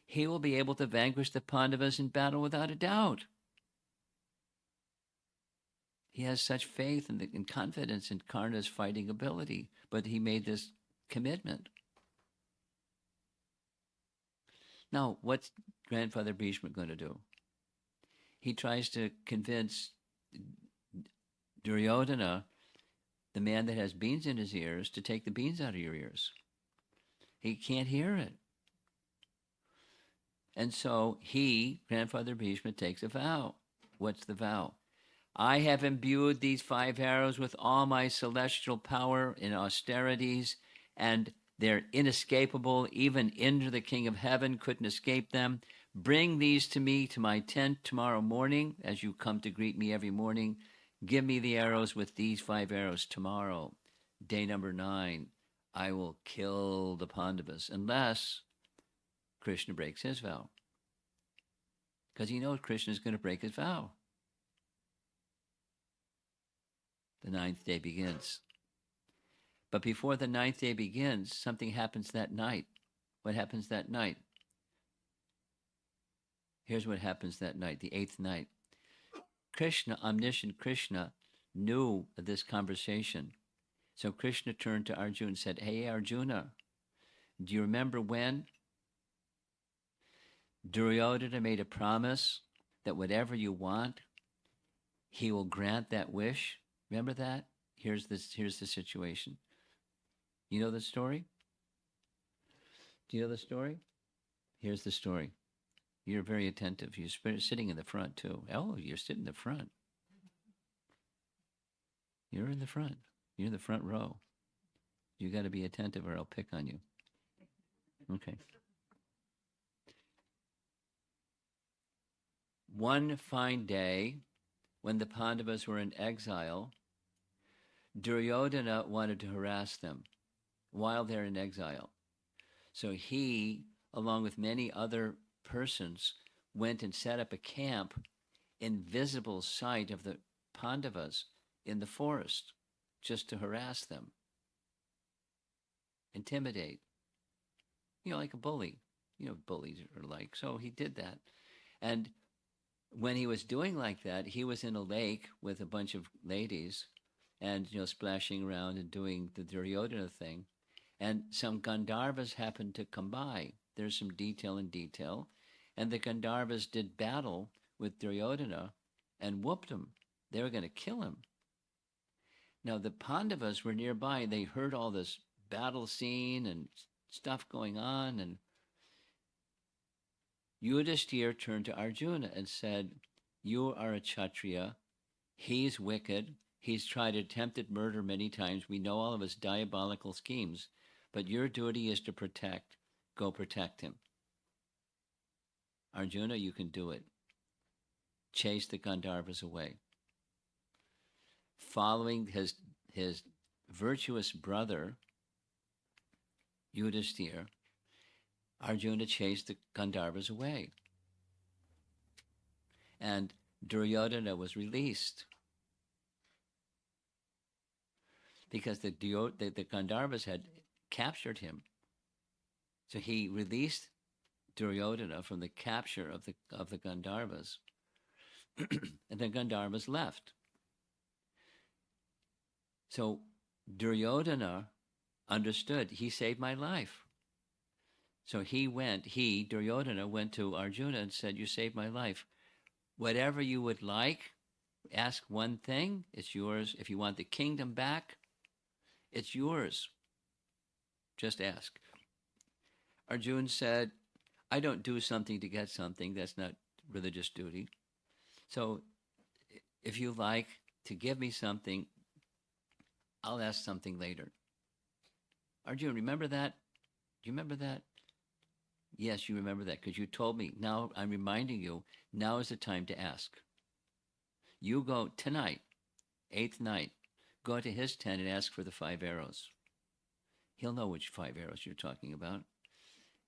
He will be able to vanquish the Pandavas in battle without a doubt. He has such faith and confidence in Karna's fighting ability, but he made this commitment. Now, what's Grandfather Bhishma going to do? He tries to convince Duryodhana, the man that has beans in his ears, to take the beans out of your ears. He can't hear it. And so Grandfather Bhishma, takes a vow. What's the vow? I have imbued these 5 arrows with all my celestial power in austerities, and they're inescapable. Even Indra, the king of heaven, couldn't escape them. Bring these to me to my tent tomorrow morning, as you come to greet me every morning. Give me the arrows with these 5 arrows tomorrow. Day number 9, I will kill the Pandavas, unless Krishna breaks his vow. Because he knows Krishna is going to break his vow. The 9th day begins. But before the 9th day begins, something happens that night. What happens that night? Here's what happens that night, the 8th night. Krishna, omniscient Krishna, knew of this conversation. So Krishna turned to Arjuna and said, hey, Arjuna, do you remember when Duryodhana made a promise that whatever you want, he will grant that wish? Remember that? Here's the situation. You know the story? Do you know the story? Here's the story. You're very attentive. You're sitting in the front, too. Oh, you're sitting in the front. You're in the front. You're in the front row. You got to be attentive or I'll pick on you. Okay. One fine day, when the Pandavas were in exile, Duryodhana wanted to harass them while they're in exile. So he, along with many other persons, went and set up a camp in visible sight of the Pandavas in the forest, just to harass them, intimidate. Like a bully. Bullies are like. So he did that. And when he was doing like that, he was in a lake with a bunch of ladies and, splashing around and doing the Duryodhana thing. And some Gandharvas happened to come by. There's some detail. And the Gandharvas did battle with Duryodhana and whooped him. They were going to kill him. Now, the Pandavas were nearby. They heard all this battle scene and stuff going on. And Yudhishthira turned to Arjuna and said, "You are a Kshatriya. He's wicked. He's tried attempted murder many times. We know all of his diabolical schemes. But your duty is to protect. Go protect him. Arjuna, you can do it. Chase the Gandharvas away." Following his virtuous brother, Yudhishthira, Arjuna chased the Gandharvas away. And Duryodhana was released. Because the Gandharvas had captured him. So he released Duryodhana from the capture of the Gandharvas. And the Gandharvas left. So Duryodhana understood, he saved my life. So Duryodhana went to Arjuna and said, "You saved my life. Whatever you would like, ask one thing, it's yours. If you want the kingdom back, it's yours. Just ask." Arjuna said, "I don't do something to get something. That's not religious duty. So if you like to give me something, I'll ask something later." Arjuna, remember that? Do you remember that? Yes, you remember that because you told me. Now I'm reminding you, now is the time to ask. You go tonight, 8th night, go to his tent and ask for the 5 arrows. He'll know which 5 arrows you're talking about.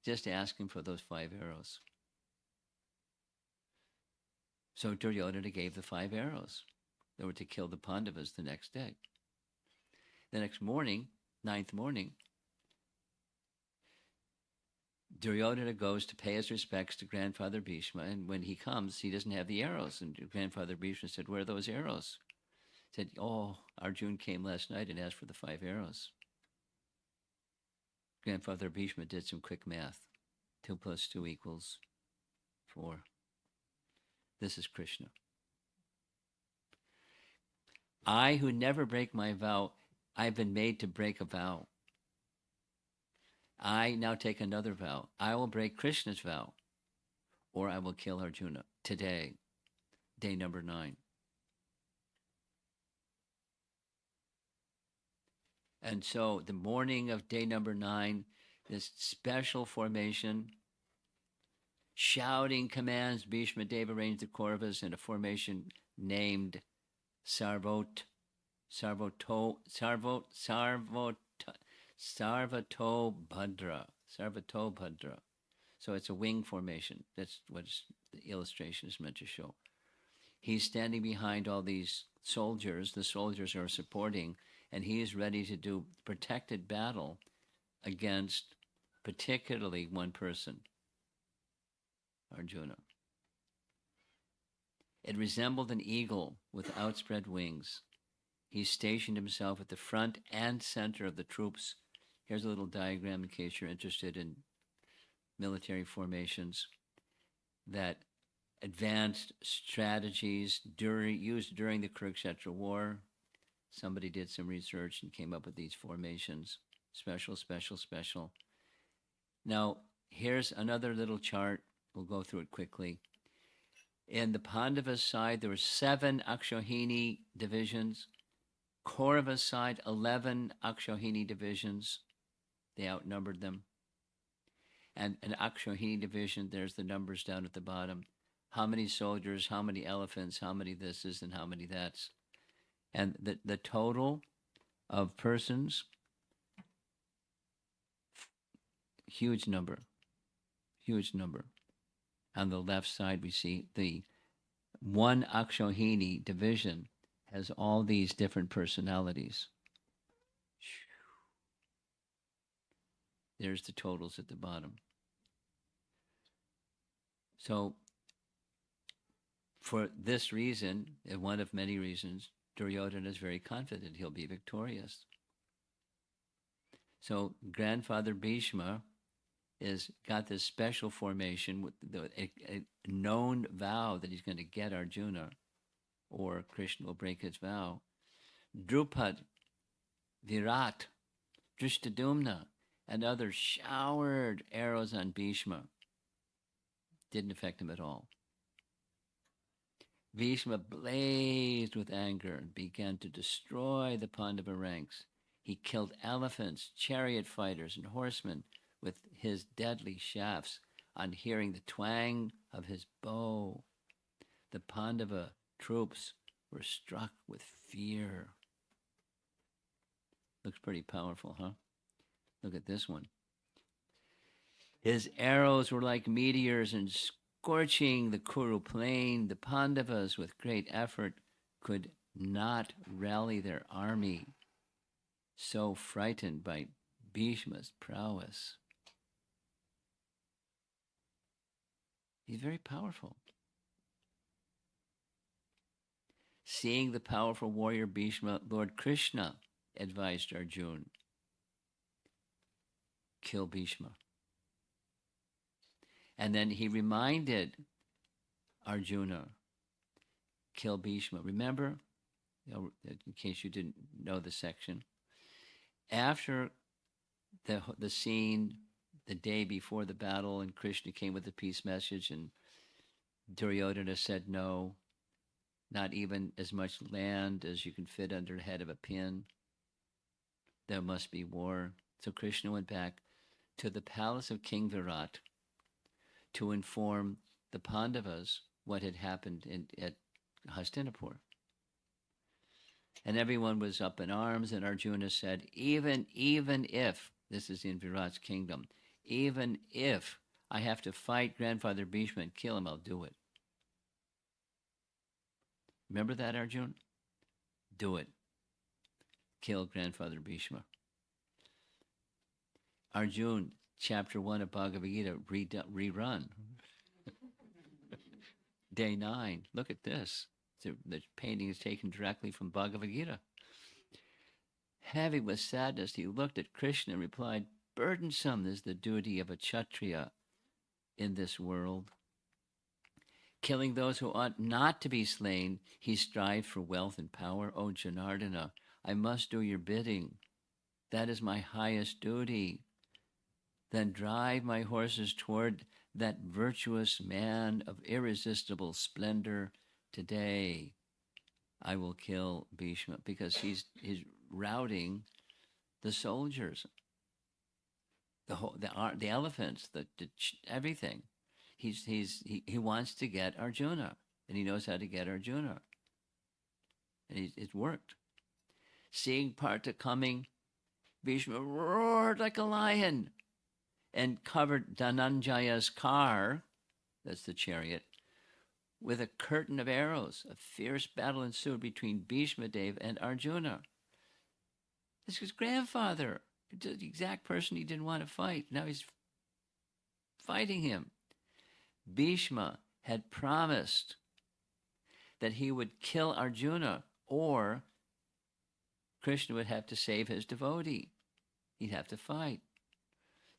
Just ask him for those 5 arrows. So Duryodhana gave the 5 arrows that were to kill the Pandavas the next day. The next morning, 9th morning, Duryodhana goes to pay his respects to Grandfather Bhishma, and when he comes, he doesn't have the arrows. And Grandfather Bhishma said, "Where are those arrows?" He said, "Oh, Arjuna came last night and asked for the 5 arrows." Grandfather Bhishma did some quick math. 2 + 2 = 4. This is Krishna. I, who never break my vow, I've been made to break a vow. I now take another vow. I will break Krishna's vow, or I will kill Arjuna today, day number 9. And so the morning of day number 9, this special formation, shouting commands, Bhismadev arranged the Kauravas in a formation named Sarvatobhadra. So it's a wing formation. That's what the illustration is meant to show. He's standing behind all these soldiers. The soldiers are supporting, and he is ready to do protected battle against particularly one person, Arjuna. It resembled an eagle with outspread wings. He stationed himself at the front and center of the troops. Here's a little diagram in case you're interested in military formations that advanced strategies used during the Kurukshetra War. Somebody did some research and came up with these formations. Special, special, special. Now, here's another little chart. We'll go through it quickly. In the Pandavas side, there were 7 Akshohini divisions. Kaurava's side, 11 Akshohini divisions. They outnumbered them. And an Akshohini division, there's the numbers down at the bottom. How many soldiers, how many elephants, how many this is, and how many that's. And the total of persons, huge number. On the left side, we see the one Akshohini division has all these different personalities. There's the totals at the bottom. So, for this reason, and one of many reasons, Duryodhana is very confident he'll be victorious. So, Grandfather Bhishma is got this special formation with a known vow that he's going to get Arjuna, or Krishna will break his vow. Drupad, Virat, Drishtadyumna, and others showered arrows on Bhishma. Didn't affect him at all. Bhishma blazed with anger and began to destroy the Pandava ranks. He killed elephants, chariot fighters, and horsemen with his deadly shafts. On hearing the twang of his bow, the Pandava troops were struck with fear. Looks pretty powerful, huh? Look at this one. His arrows were like meteors and scorching the Kuru plain. The Pandavas, with great effort, could not rally their army, so frightened by Bhishma's prowess. He's very powerful. Seeing the powerful warrior Bhishma, Lord Krishna advised Arjuna, kill Bhishma. And then he reminded Arjuna, kill Bhishma. Remember, in case you didn't know the section, after the scene, the day before the battle, and Krishna came with the peace message, and Duryodhana said, no, not even as much land as you can fit under the head of a pin. There must be war. So Krishna went back to the palace of King Virat to inform the Pandavas what had happened at Hastinapur. And everyone was up in arms, and Arjuna said, even if, this is in Virat's kingdom, even if I have to fight grandfather Bhishma and kill him, I'll do it. Remember that, Arjuna? Do it. Kill grandfather Bhishma. Arjuna, chapter 1 of Bhagavad Gita, rerun. Day 9. Look at this. The painting is taken directly from Bhagavad Gita. Heavy with sadness, he looked at Krishna and replied, burdensome is the duty of a Kshatriya in this world. Killing those who ought not to be slain, he strived for wealth and power. O Janardana, I must do your bidding. That is my highest duty. Then drive my horses toward that virtuous man of irresistible splendor. Today I will kill Bhishma, because he's routing the soldiers, the elephants, everything. He wants to get Arjuna, and he knows how to get Arjuna, and it worked. Seeing Partha coming, Bhishma roared like a lion and covered Dhananjaya's car, that's the chariot, with a curtain of arrows. A fierce battle ensued between Bhismadev and Arjuna. This is his grandfather, the exact person he didn't want to fight. Now he's fighting him. Bhishma had promised that he would kill Arjuna, or Krishna would have to save his devotee. He'd have to fight.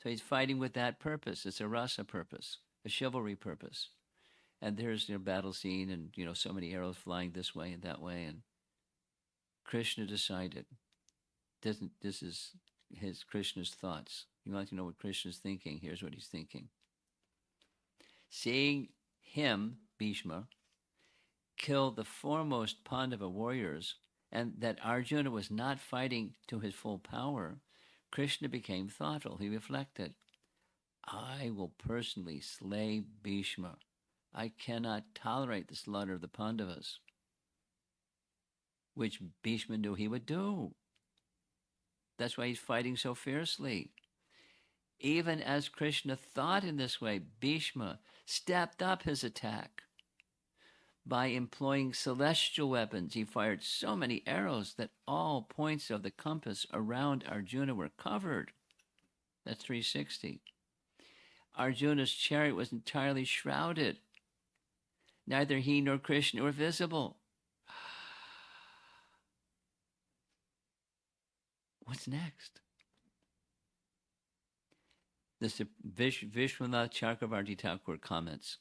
So he's fighting with that purpose. It's a rasa purpose, a chivalry purpose. And there's battle scene, and so many arrows flying this way and that way. And Krishna decided, this is Krishna's thoughts. You want to know what Krishna's thinking? Here's what he's thinking. Seeing him, Bhishma, kill the foremost Pandava warriors, and that Arjuna was not fighting to his full power, Krishna became thoughtful. He reflected, I will personally slay Bhishma. I cannot tolerate the slaughter of the Pandavas, which Bhishma knew he would do. That's why he's fighting so fiercely. Even as Krishna thought in this way, Bhishma stepped up his attack. By employing celestial weapons, he fired so many arrows that all points of the compass around Arjuna were covered. That's 360. Arjuna's chariot was entirely shrouded. Neither he nor Krishna were visible. What's next? Vishwanath Chakravarti Thakur comments,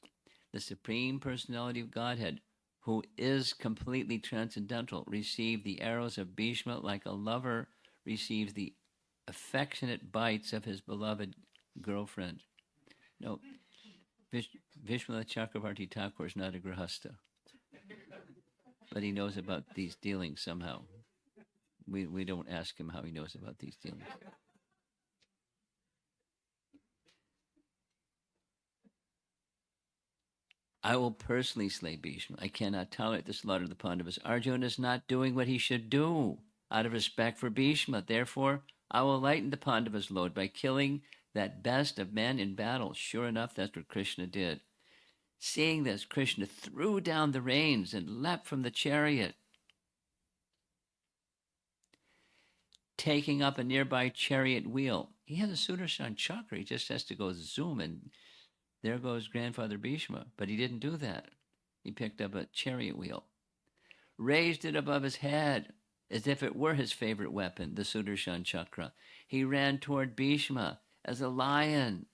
the Supreme Personality of Godhead, who is completely transcendental, received the arrows of Bhishma like a lover receives the affectionate bites of his beloved girlfriend. No, Vishwanath Chakravarti Thakur is not a grihasta, but he knows about these dealings somehow. We don't ask him how he knows about these dealings. I will personally slay Bhishma. I cannot tolerate the slaughter of the Pandavas. Arjuna is not doing what he should do out of respect for Bhishma. Therefore, I will lighten the Pandavas' load by killing that best of men in battle. Sure enough, that's what Krishna did. Seeing this, Krishna threw down the reins and leapt from the chariot, taking up a nearby chariot wheel. He has a Sudarshan chakra. He just has to go zoom, and there goes grandfather Bhishma. But he didn't do that. He picked up a chariot wheel, raised it above his head as if it were his favorite weapon, the Sudarshan chakra. He ran toward Bhishma as a lion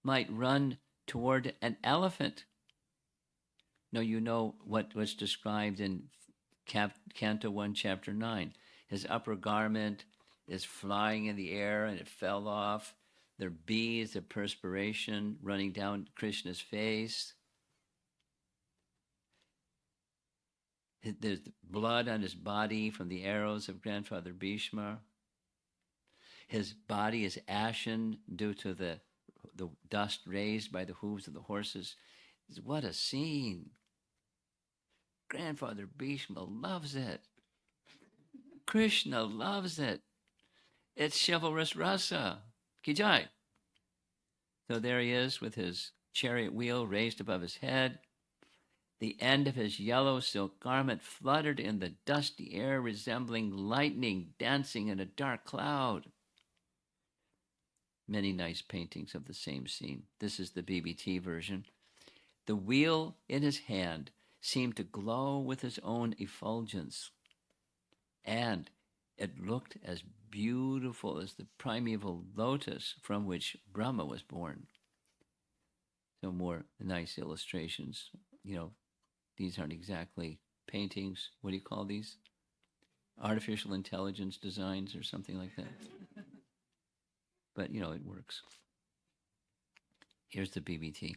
might run toward an elephant. No, you know what was described in Canto 1, Chapter 9. His upper garment is flying in the air and it fell off. There are beads of perspiration running down Krishna's face. There's blood on his body from the arrows of grandfather Bhishma. His body is ashen due to the dust raised by the hooves of the horses. What a scene. Grandfather Bhishma loves it. Krishna loves it. It's chivalrous rasa. Ki jai. So there he is with his chariot wheel raised above his head. The end of his yellow silk garment fluttered in the dusty air, resembling lightning dancing in a dark cloud. Many nice paintings of the same scene. This is the BBT version. The wheel in his hand seemed to glow with his own effulgence, and it looked as beautiful as the primeval lotus from which Brahma was born. So more nice illustrations. You know, these aren't exactly paintings. What do you call these? Artificial intelligence designs or something like that. But, you know, it works. Here's the BBT.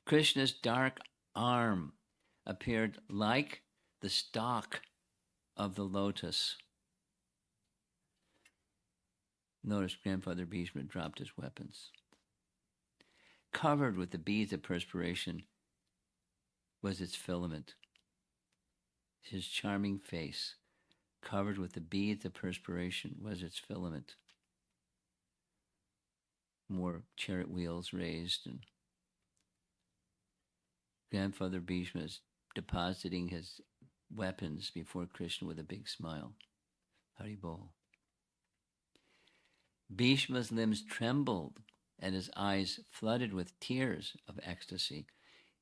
Krishna's dark arm appeared like the stalk of the lotus. Notice grandfather Bhishma dropped his weapons. Covered with the beads of perspiration was its filament. His charming face, covered with the beads of perspiration, was its filament. More chariot wheels raised, and grandfather Bhishma is depositing his weapons before Krishna with a big smile. Haribol. Bhishma's limbs trembled and his eyes flooded with tears of ecstasy.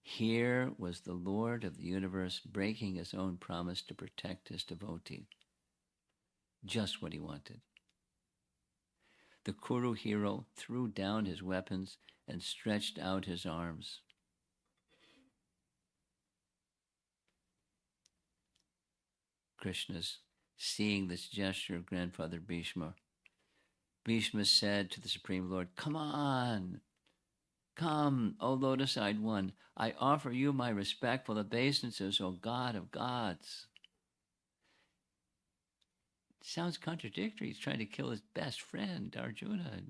Here was the Lord of the universe breaking his own promise to protect his devotee. Just what he wanted. The Kuru hero threw down his weapons and stretched out his arms. Krishna's seeing this gesture of grandfather Bhishma. Bhishma said to the Supreme Lord, "Come on, come, O lotus-eyed one. I offer you my respectful obeisances, O God of gods." It sounds contradictory. He's trying to kill his best friend, Arjuna.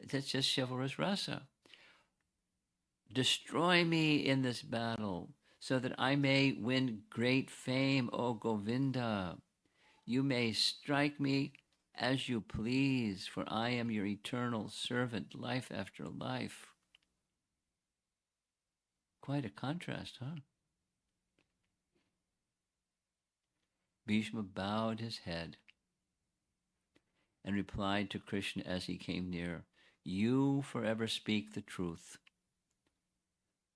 That's just chivalrous rasa. Destroy me in this battle so that I may win great fame, O Govinda. You may strike me as you please, for I am your eternal servant, life after life. Quite a contrast, huh? Bhishma bowed his head and replied to Krishna as he came near, "You forever speak the truth,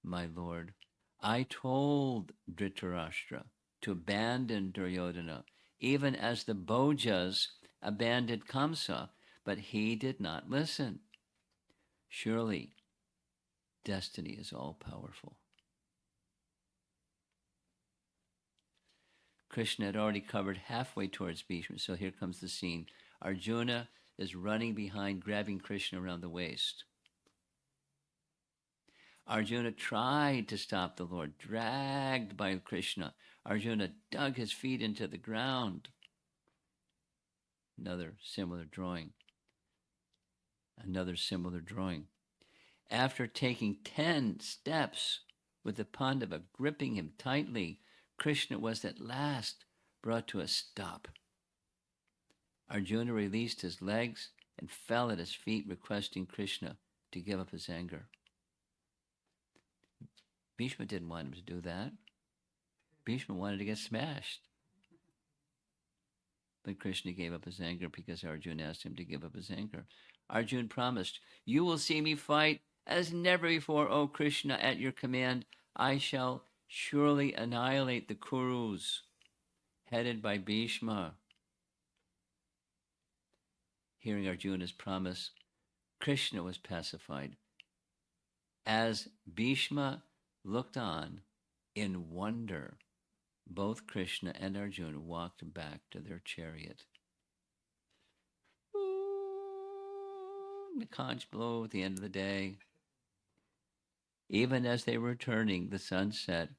my lord. I told Dhritarashtra to abandon Duryodhana, even as the Bhojas abandoned Kamsa, but he did not listen. Surely, destiny is all powerful. Krishna had already covered halfway towards Bhishma, so here comes the scene. Arjuna is running behind, grabbing Krishna around the waist. Arjuna tried to stop the Lord, dragged by Krishna. Arjuna dug his feet into the ground. Another similar drawing. After taking 10 steps with the Pandava gripping him tightly, Krishna was at last brought to a stop. Arjuna released his legs and fell at his feet, requesting Krishna to give up his anger. Bhishma didn't want him to do that. Bhishma wanted to get smashed. But Krishna gave up his anger because Arjuna asked him to give up his anger. Arjuna promised, "You will see me fight as never before, O Krishna. At your command, I shall surely annihilate the Kurus, headed by Bhishma." Hearing Arjuna's promise, Krishna was pacified. As Bhishma looked on in wonder, both Krishna and Arjuna walked back to their chariot. The conch blew at the end of the day. Even as they were returning, the sun set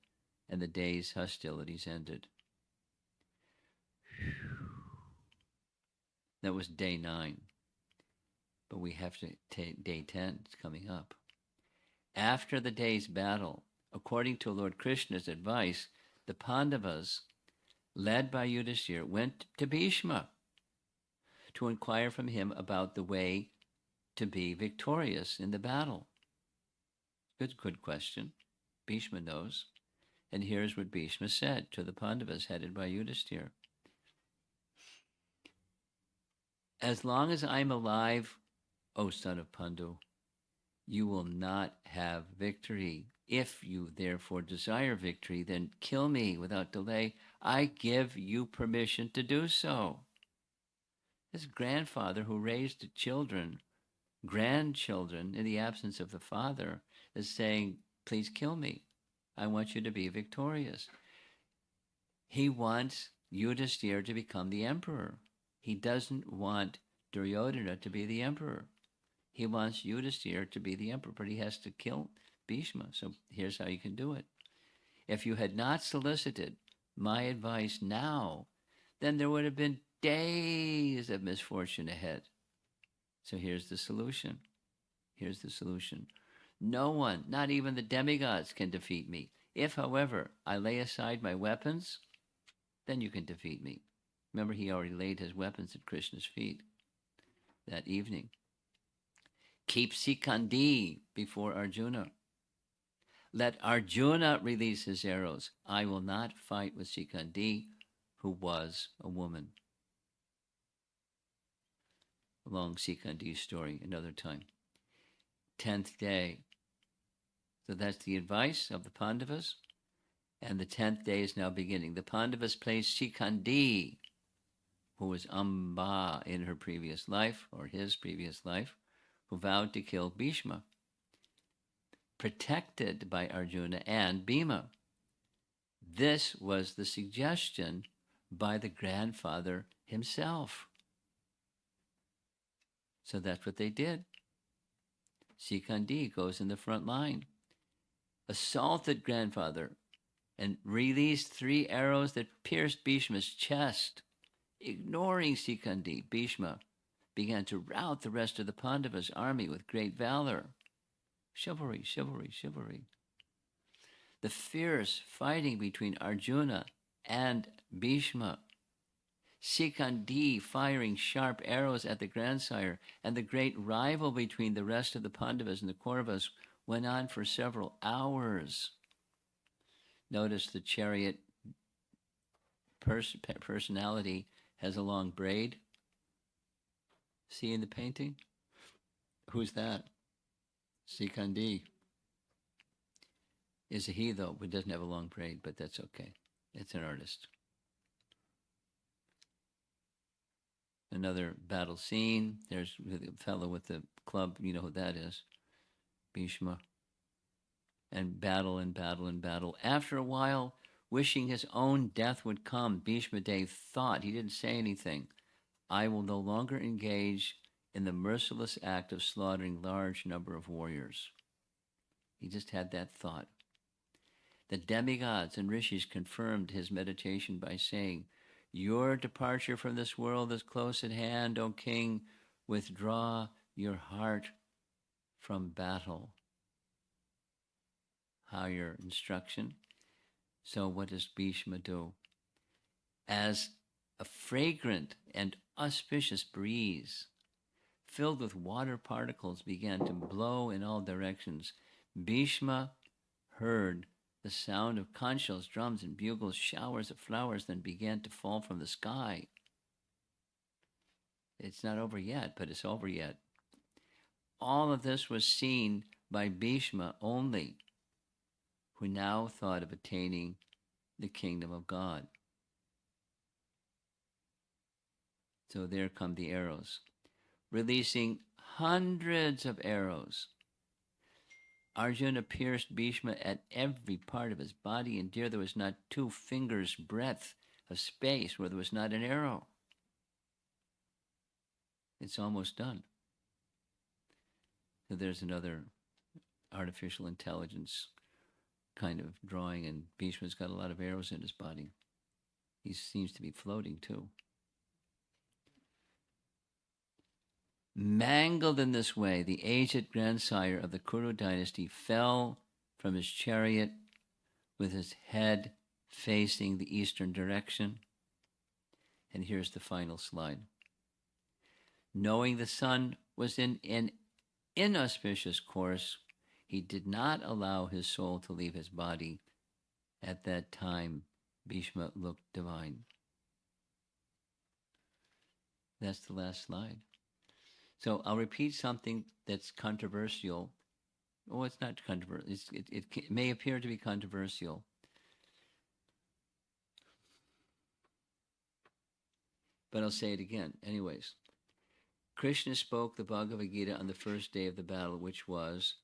and the day's hostilities ended. That was day 9. But we have to take day 10. It's coming up. After the day's battle, according to Lord Krishna's advice, the Pandavas, led by Yudhishthira, went to Bhishma to inquire from him about the way to be victorious in the battle. Good question. Bhishma knows. And here's what Bhishma said to the Pandavas headed by Yudhishthira. As long as I'm alive, O son of Pandu, you will not have victory. If you therefore desire victory, then kill me without delay. I give you permission to do so. His grandfather, who raised grandchildren in the absence of the father, is saying, please kill me. I want you to be victorious. He wants Yudhishthira to become the emperor. He doesn't want Duryodhana to be the emperor. He wants Yudhishthira to be the emperor, but he has to kill Bhishma. So here's how you can do it. If you had not solicited my advice now, then there would have been days of misfortune ahead. So here's the solution. No one, not even the demigods, can defeat me. If, however, I lay aside my weapons, then you can defeat me. Remember, he already laid his weapons at Krishna's feet that evening. Keep Sikandi before Arjuna. Let Arjuna release his arrows. I will not fight with Sikandi, who was a woman. A long Sikandi story another time. 10th day. So that's the advice of the Pandavas. And the 10th day is now beginning. The Pandavas placed Sikandi, who was Amba in her previous life, or his previous life, who vowed to kill Bhishma, protected by Arjuna and Bhima. This was the suggestion by the grandfather himself. So that's what they did. Sikandi goes in the front line, assaulted grandfather, and released 3 arrows that pierced Bhishma's chest. Ignoring Sikandi, Bhishma began to rout the rest of the Pandavas' army with great valor. Chivalry, chivalry, chivalry. The fierce fighting between Arjuna and Bhishma, Sikandi firing sharp arrows at the grandsire, and the great rival between the rest of the Pandavas and the Kauravas went on for several hours. Notice the chariot personality has a long braid. See in the painting? Who's that? Sikandi. Is a he, though, but doesn't have a long braid, but that's okay. It's an artist. Another battle scene. There's the fellow with the club. You know who that is. Bhishma, and battle and battle and battle. After a while, wishing his own death would come, Bhismadev thought, he didn't say anything, I will no longer engage in the merciless act of slaughtering large number of warriors. He just had that thought. The demigods and rishis confirmed his meditation by saying, your departure from this world is close at hand, O king. Withdraw your heart from battle. Higher instruction. So what does Bhishma do? As a fragrant and auspicious breeze filled with water particles began to blow in all directions, Bhishma heard the sound of conch shells, drums, and bugles. Showers of flowers then began to fall from the sky. It's not over yet, but it's over yet. All of this was seen by Bhishma only, who now thought of attaining the kingdom of God. So there come the arrows, releasing hundreds of arrows. Arjuna pierced Bhishma at every part of his body, and there was not 2 fingers' breadth of space where there was not an arrow. It's almost done. So there's another artificial intelligence kind of drawing, and Bhishma's got a lot of arrows in his body. He seems to be floating too. Mangled in this way, the aged grandsire of the Kuru dynasty fell from his chariot with his head facing the eastern direction. And here's the final slide. Knowing the sun was in an inauspicious course, he did not allow his soul to leave his body. At that time, Bhishma looked divine. That's the last slide. So I'll repeat something that's controversial. Oh, it's not controversial. It may appear to be controversial. But I'll say it again. Anyways, Krishna spoke the Bhagavad Gita on the first day of the battle, which was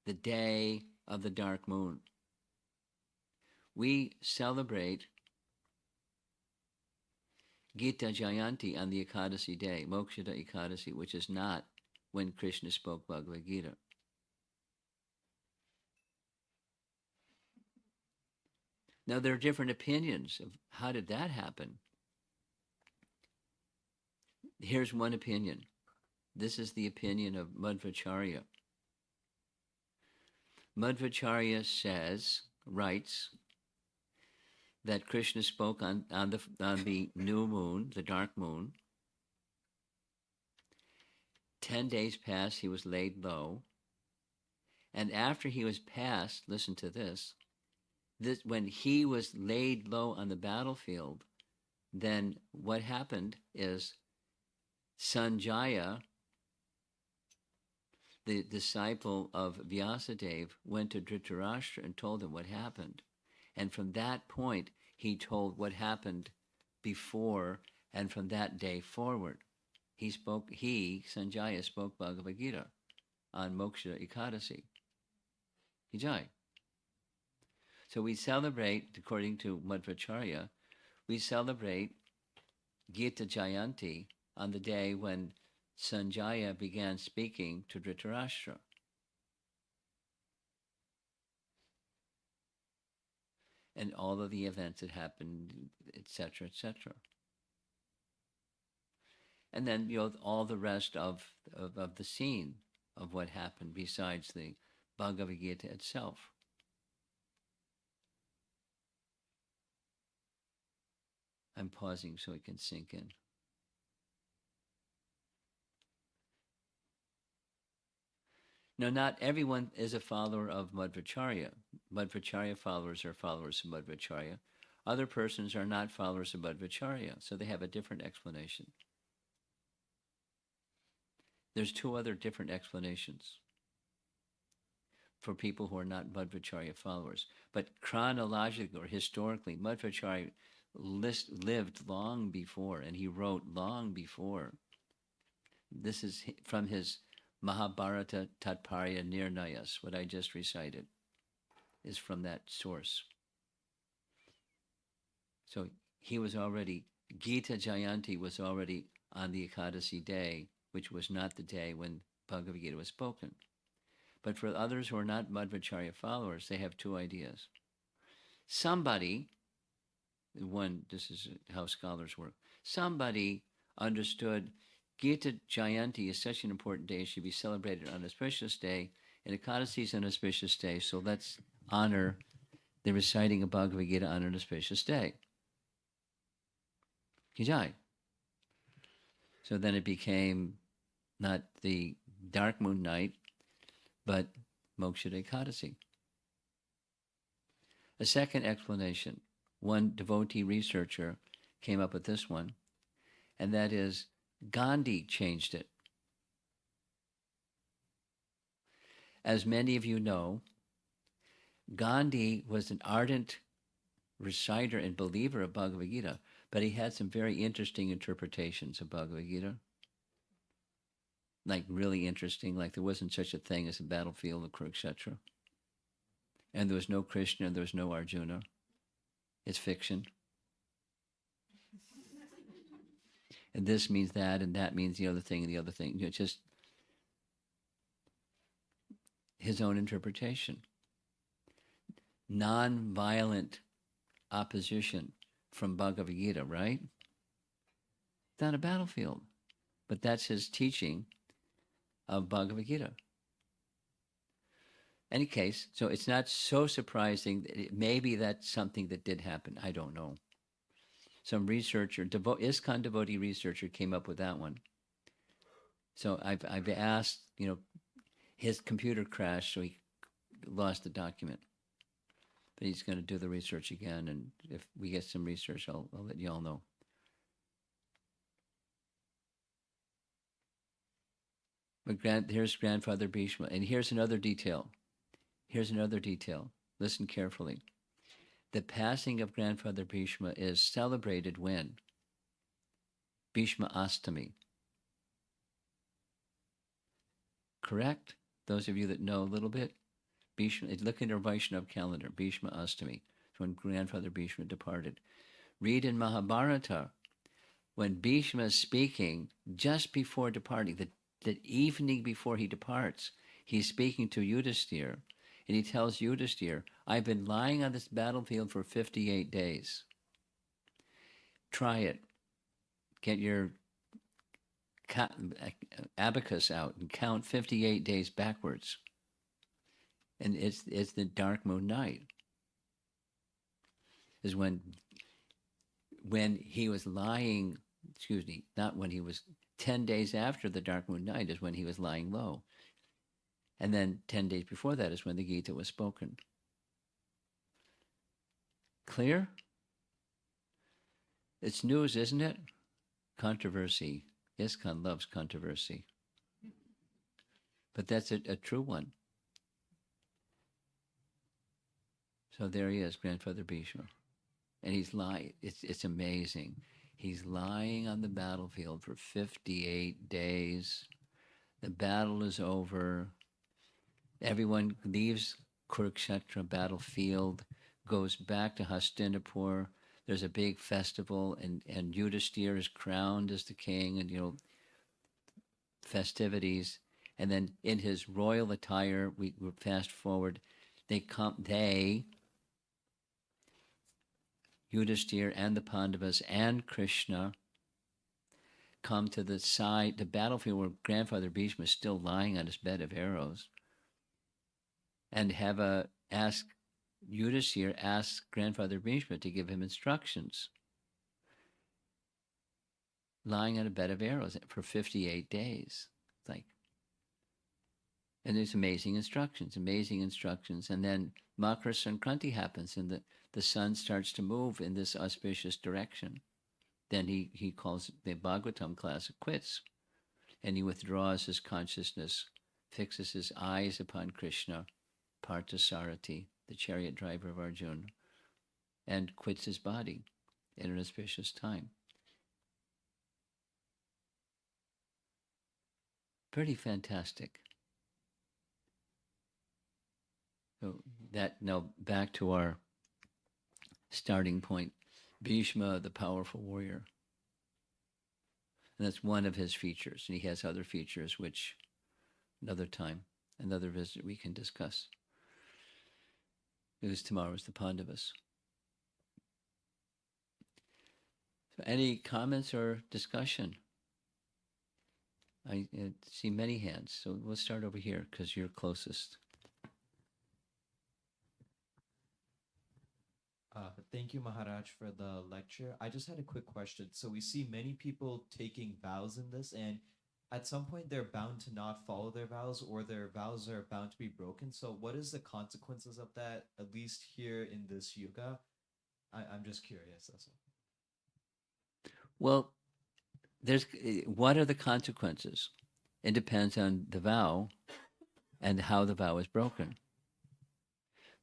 the day of the dark moon. We celebrate Gita Jayanti on the Ekadasi day, Mokshada Ekadasi, which is not when Krishna spoke Bhagavad Gita. Now, there are different opinions of how did that happen. Here's one opinion. This is the opinion of Madhvacharya. Madhvacharya writes, that Krishna spoke on the new moon, the dark moon. 10 days passed, he was laid low. And after he was passed, listen to this, when he was laid low on the battlefield, then what happened is Sanjaya, the disciple of Vyasadeva, went to Dhritarashtra and told him what happened. And from that point, he told what happened before, and from that day forward, Sanjaya spoke Bhagavad Gita on Moksha Ekadasi. Vijay. So we celebrate, according to Madhvacharya, we celebrate Gita Jayanti on the day when Sanjaya began speaking to Dhritarashtra. And all of the events that happened, etc., etc. And then, all the rest of the scene of what happened besides the Bhagavad Gita itself. I'm pausing so it can sink in. Now, not everyone is a follower of Madhvacharya. Madhvacharya followers are followers of Madhvacharya. Other persons are not followers of Madhvacharya, so they have a different explanation. There's 2 other different explanations for people who are not Madhvacharya followers. But chronologically or historically, Madhvacharya lived long before, and he wrote long before. This is from his Mahabharata Tatparya Nirnayas, what I just recited, is from that source. So he was already, Gita Jayanti was already on the Ekadasi day, which was not the day when Bhagavad Gita was spoken. But for others who are not Madhvacharya followers, they have two ideas. Somebody, this is how scholars work, somebody understood Gita Jayanti is such an important day, it should be celebrated on an auspicious day, and Ekadasi is an auspicious day, so let's honor the reciting of Bhagavad Gita on an auspicious day. Kijai. So then it became not the dark moon night, but Moksha Ekadasi. A second explanation, one devotee researcher came up with this one, and that is Gandhi changed it. As many of you know, Gandhi was an ardent reciter and believer of Bhagavad Gita, but he had some very interesting interpretations of Bhagavad Gita. Like really interesting, like there wasn't such a thing as a battlefield of Kurukshetra. And there was no Krishna and there was no Arjuna. It's fiction. And this means that, and that means the other thing, and the other thing. Just his own interpretation. Non-violent opposition from Bhagavad Gita, right? It's not a battlefield. But that's his teaching of Bhagavad Gita. Any case, so it's not so surprising. Maybe that's something that did happen. I don't know. Some researcher, ISKCON devotee researcher came up with that one. So I've asked, his computer crashed, so he lost the document. But he's going to do the research again, and if we get some research, I'll let you all know. But here's Grandfather Bhishma, and here's another detail. Listen carefully. The passing of Grandfather Bhishma is celebrated when? Bhishma Astami. Correct? Those of you that know a little bit, Bhishma, look in our Vaishnava calendar, Bhishma Astami, when Grandfather Bhishma departed. Read in Mahabharata, when Bhishma is speaking just before departing, the evening before he departs, he's speaking to Yudhisthira, and he tells Yudhisthira, I've been lying on this battlefield for 58 days. Try it. Get your abacus out and count 58 days backwards. And it's the dark moon night. Is when he was lying, not when he was, 10 days after the dark moon night is when he was lying low. And then 10 days before that is when the Gita was spoken. Clear? It's news, isn't it? Controversy. ISKCON loves controversy. But that's a true one. So there he is, Grandfather Bhishma. And he's lying. It's amazing. He's lying on the battlefield for 58 days. The battle is over. Everyone leaves Kurukshetra battlefield, goes back to Hastinapur. There's a big festival, and Yudhisthira is crowned as the king, and festivities. And then in his royal attire, we fast forward. Yudhisthira and the Pandavas and Krishna come to the battlefield where Grandfather Bhishma is still lying on his bed of arrows, and Yudhisthira asks Grandfather Bhishma to give him instructions. Lying on a bed of arrows for 58 days. And there's amazing instructions. And then Makara Sankranti happens, and the sun starts to move in this auspicious direction. Then he calls the Bhagavatam class quits, and he withdraws his consciousness, fixes his eyes upon Krishna, Parthasarathi, the chariot driver of Arjuna, and quits his body in an auspicious time. Pretty fantastic. So that now back to our starting point. Bhishma, the powerful warrior. And that's one of his features. And he has other features, which another time, another visit, we can discuss. Because tomorrow is the Pandavas. So any comments or discussion? I see many hands. So we'll start over here because you're closest. Thank you, Maharaj, for the lecture. I just had a quick question. So we see many people taking vows in this, and at some point they're bound to not follow their vows, or their vows are bound to be broken. So what is the consequences of that, at least here in this yuga? I'm just curious. That's all. Well, what are the consequences? It depends on the vow and how the vow is broken.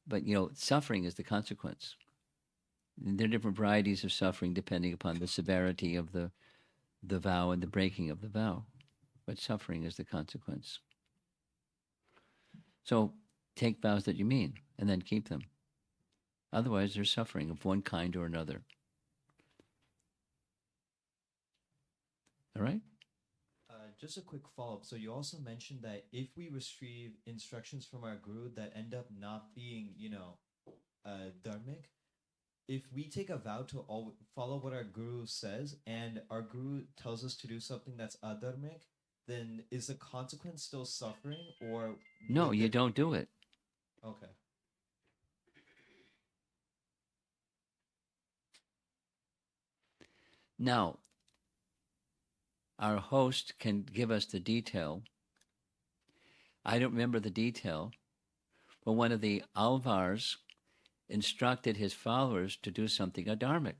But suffering is the consequence. There are different varieties of suffering depending upon the severity of the vow and the breaking of the vow. But suffering is the consequence. So take vows that you mean and then keep them. Otherwise, there's suffering of one kind or another. All right? Just a quick follow-up. So you also mentioned that if we receive instructions from our guru that end up not being, dharmic, if we take a vow to follow what our guru says and our guru tells us to do something that's adharmic, then is the consequence still suffering, or No, you don't do it. Okay. Now, our host can give us the detail. I don't remember the detail, but one of the Alvars instructed his followers to do something adharmic,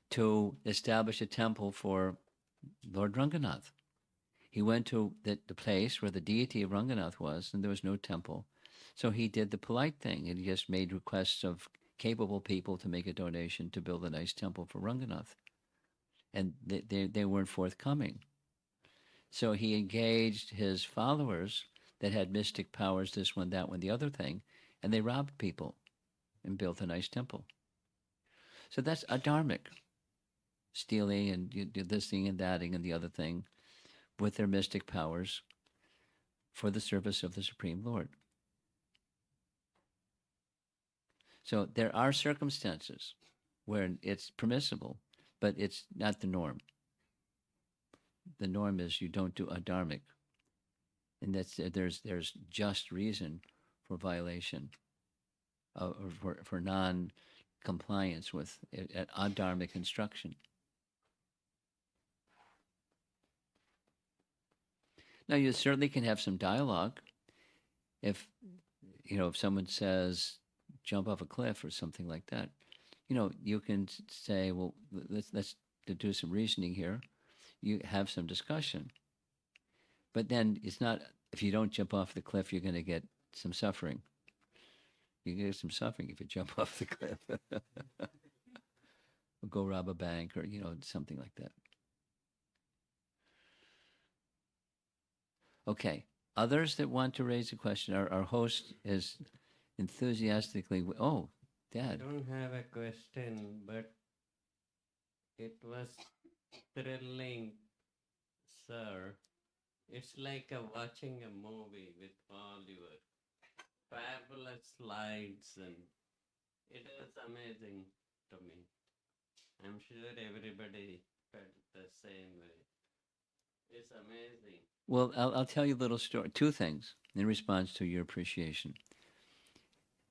to establish a temple for Lord Ranganath. He went to the place where the deity of Ranganath was, and there was no temple. So he did the polite thing, and he just made requests of capable people to make a donation to build a nice temple for Ranganath. And they weren't forthcoming. So he engaged his followers that had mystic powers, this one, that one, the other thing, and they robbed people and built a nice temple. So that's adharmic, stealing and you do this thing and that and the other thing with their mystic powers for the service of the Supreme Lord. So there are circumstances where it's permissible, but it's not the norm. The norm is you don't do adharmic, and that's there's just reason for violation, or for non-compliance with adharmic instruction. Now you certainly can have some dialogue. If someone says jump off a cliff or something like that, you can say, well, let's do some reasoning here. You have some discussion. But then it's not, if you don't jump off the cliff, you're going to get some suffering. You get some suffering if you jump off the cliff. Or go rob a bank or, something like that. Okay. Others that want to raise a question, our host is enthusiastically, oh, Dad. I don't have a question, but it was thrilling, sir. It's like watching a movie with all your fabulous slides, and it was amazing to me. I'm sure everybody felt the same way. It's amazing. Well, I'll tell you a little story. Two things in response to your appreciation.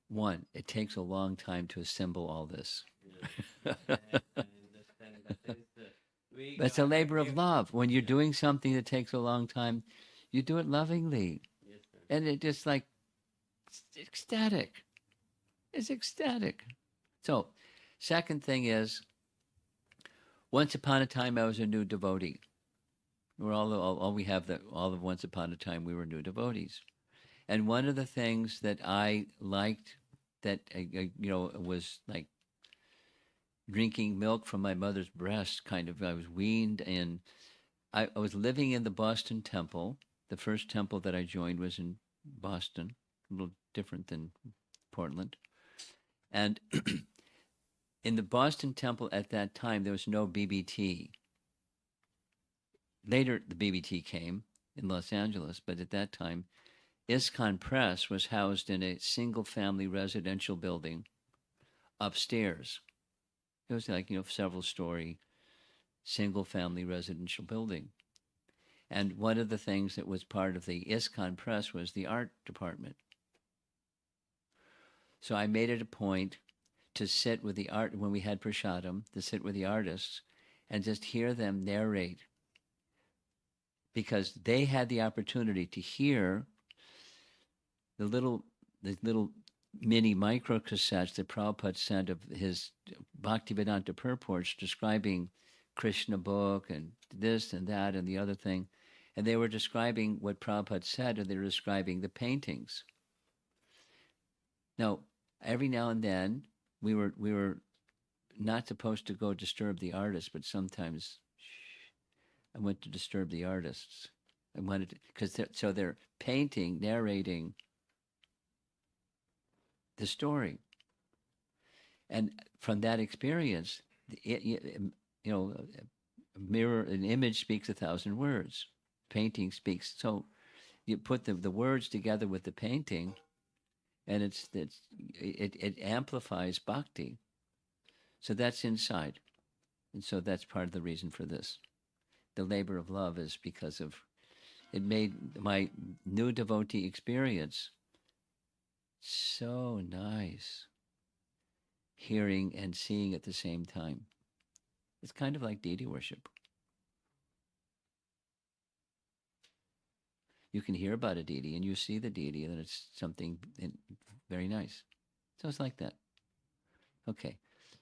One, it takes a long time to assemble all this. Yes, I understand that is But it's a labor of love. When you're doing something that takes a long time, you do it lovingly. Yes, sir. And it just like, it's ecstatic. It's ecstatic. So, second thing is, once upon a time, I was a new devotee. We're all we have that all of once upon a time we were new devotees, and one of the things that I liked that was like drinking milk from my mother's breast. Kind of, I was weaned in I was living in the Boston Temple. The first temple that I joined was in Boston, a little different than Portland. And in the Boston Temple at that time, there was no BBT. Later, the BBT came in Los Angeles, but at that time, ISKCON Press was housed in a single-family residential building upstairs. It was like, several-story, single-family residential building. And one of the things that was part of the ISKCON Press was the art department. So I made it a point to sit with the art, when we had prasadam, to sit with the artists and just hear them narrate, because they had the opportunity to hear the little mini micro cassettes that Prabhupada sent of his Bhaktivedanta purports describing Krishna book and this and that and the other thing. And they were describing what Prabhupada said, and they were describing the paintings. Now, every now and then, we were not supposed to go disturb the artists, but sometimes I went to disturb the artists. I wanted to, because they're painting, narrating the story. And from that experience, an image speaks 1,000 words. Painting speaks. So you put the words together with the painting, and it amplifies bhakti. So that's inside. And so that's part of the reason for this. The labor of love is because of, it made my new devotee experience so nice, hearing and seeing at the same time. It's kind of like deity worship. You can hear about a deity and you see the deity, and it's something very nice. So it's like that. Okay.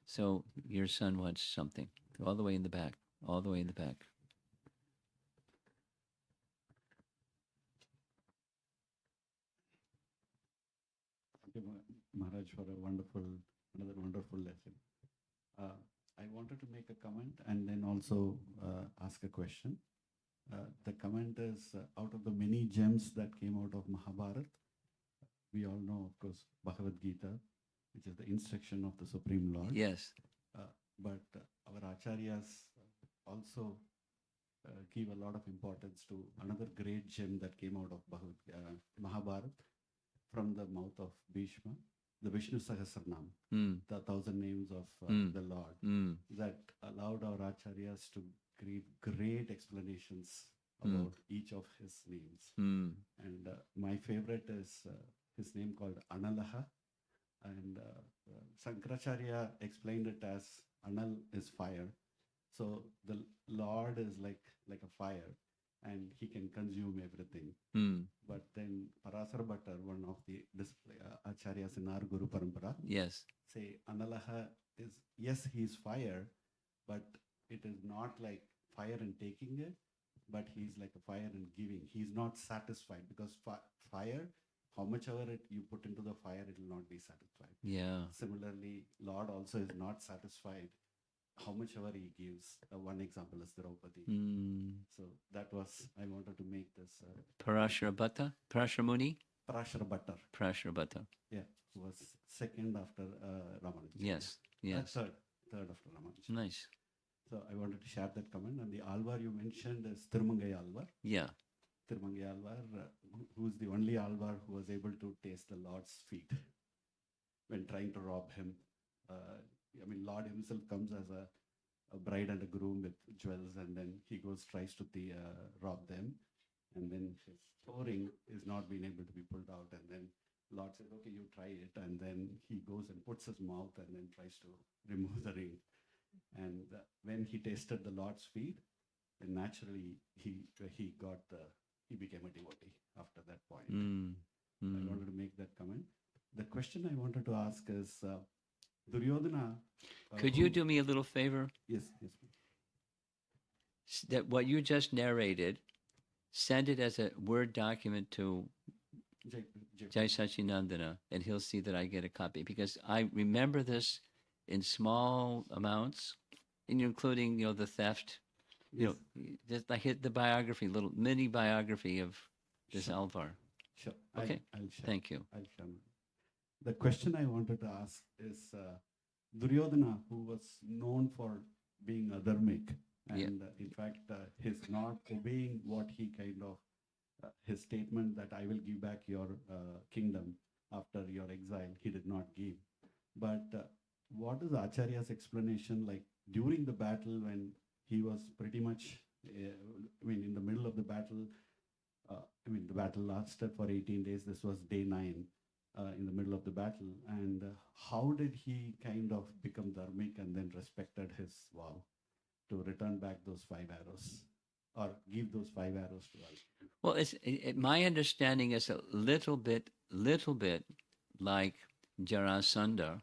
So your son wants something. All the way in the back. All the way in the back. Thank you, Maharaj, for another wonderful lesson. I wanted to make a comment and then also ask a question. The comment is, out of the many gems that came out of Mahabharata, we all know, of course, Bhagavad Gita, which is the instruction of the Supreme Lord. Yes. But our acharyas also give a lot of importance to another great gem that came out of Mahabharata from the mouth of Bhishma, the Vishnu Sahasranam, the 1,000 names of the Lord, that allowed our acharyas to give great explanations about each of his names. And my favorite is his name called Analaha. And Sankaracharya explained it as Anal is fire. So the Lord is like a fire, and he can consume everything. But then Parasara Bhattar, one of the acharyas in our Guru Parampara, Yes. say Analaha is, yes, he is fire, but it is not like fire in taking it, but he's like a fire in giving. He's not satisfied, because fire, how much ever you put into the fire, it will not be satisfied. Yeah. Similarly, Lord also is not satisfied how much ever he gives. One example is Draupadi. So that was, I wanted to make this. Parashara Bhatta? Parashara Muni? Parashara Bhattar. Parashara Bhatta. Yeah, who was second after Ramanuja. Yes. Yes. Third after Ramanuja. Nice. So I wanted to share that comment. And the Alvar you mentioned is Tirumangai Alvar. Yeah. Tirumangai Alvar, who's the only Alvar who was able to taste the Lord's feet when trying to rob him. Lord himself comes as a bride and a groom with jewels, and then he tries to rob them. And then his toe-ring is not being able to be pulled out. And then Lord says, okay, you try it. And then he goes and puts his mouth and then tries to remove the ring. And when he tasted the Lord's feet, then naturally he became a devotee after that point. I wanted to make that comment. The question I wanted to ask is, Duryodhana. Could you do me a little favor? Yes. That what you just narrated, send it as a Word document to Jai Sachinandana, and he'll see that I get a copy, because I remember this in small amounts, and including the theft you know, just like hit the biography, little mini biography of this Sure. Alvar. Sure. Okay. I'll share. Thank you. I'll share. The question I wanted to ask is Duryodhana, who was known for being adharmic, Yeah. and in fact, his not obeying what he kind of, his statement that I will give back your kingdom after your exile, he did not give. But what is Acharya's explanation like during the battle when he was pretty much, in the middle of the battle? The battle lasted for 18 days. This was day 9 in the middle of the battle. And how did he kind of become dharmic and then respected his vow to return back those 5 arrows or give those 5 arrows to us? Well, my understanding is a little bit like Jarasandha,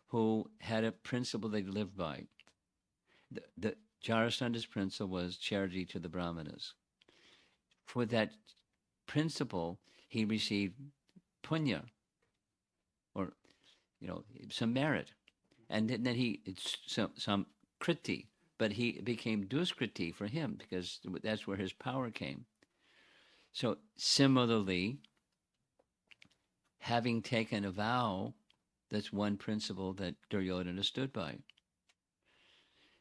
who had a principle they lived by. The Jarasandha's principle was charity to the Brahmanas. For that principle, he received punya, or some merit, and then it's some kriti, but he became duskriti for him because that's where his power came. So similarly, having taken a vow, that's one principle that Duryodhana stood by.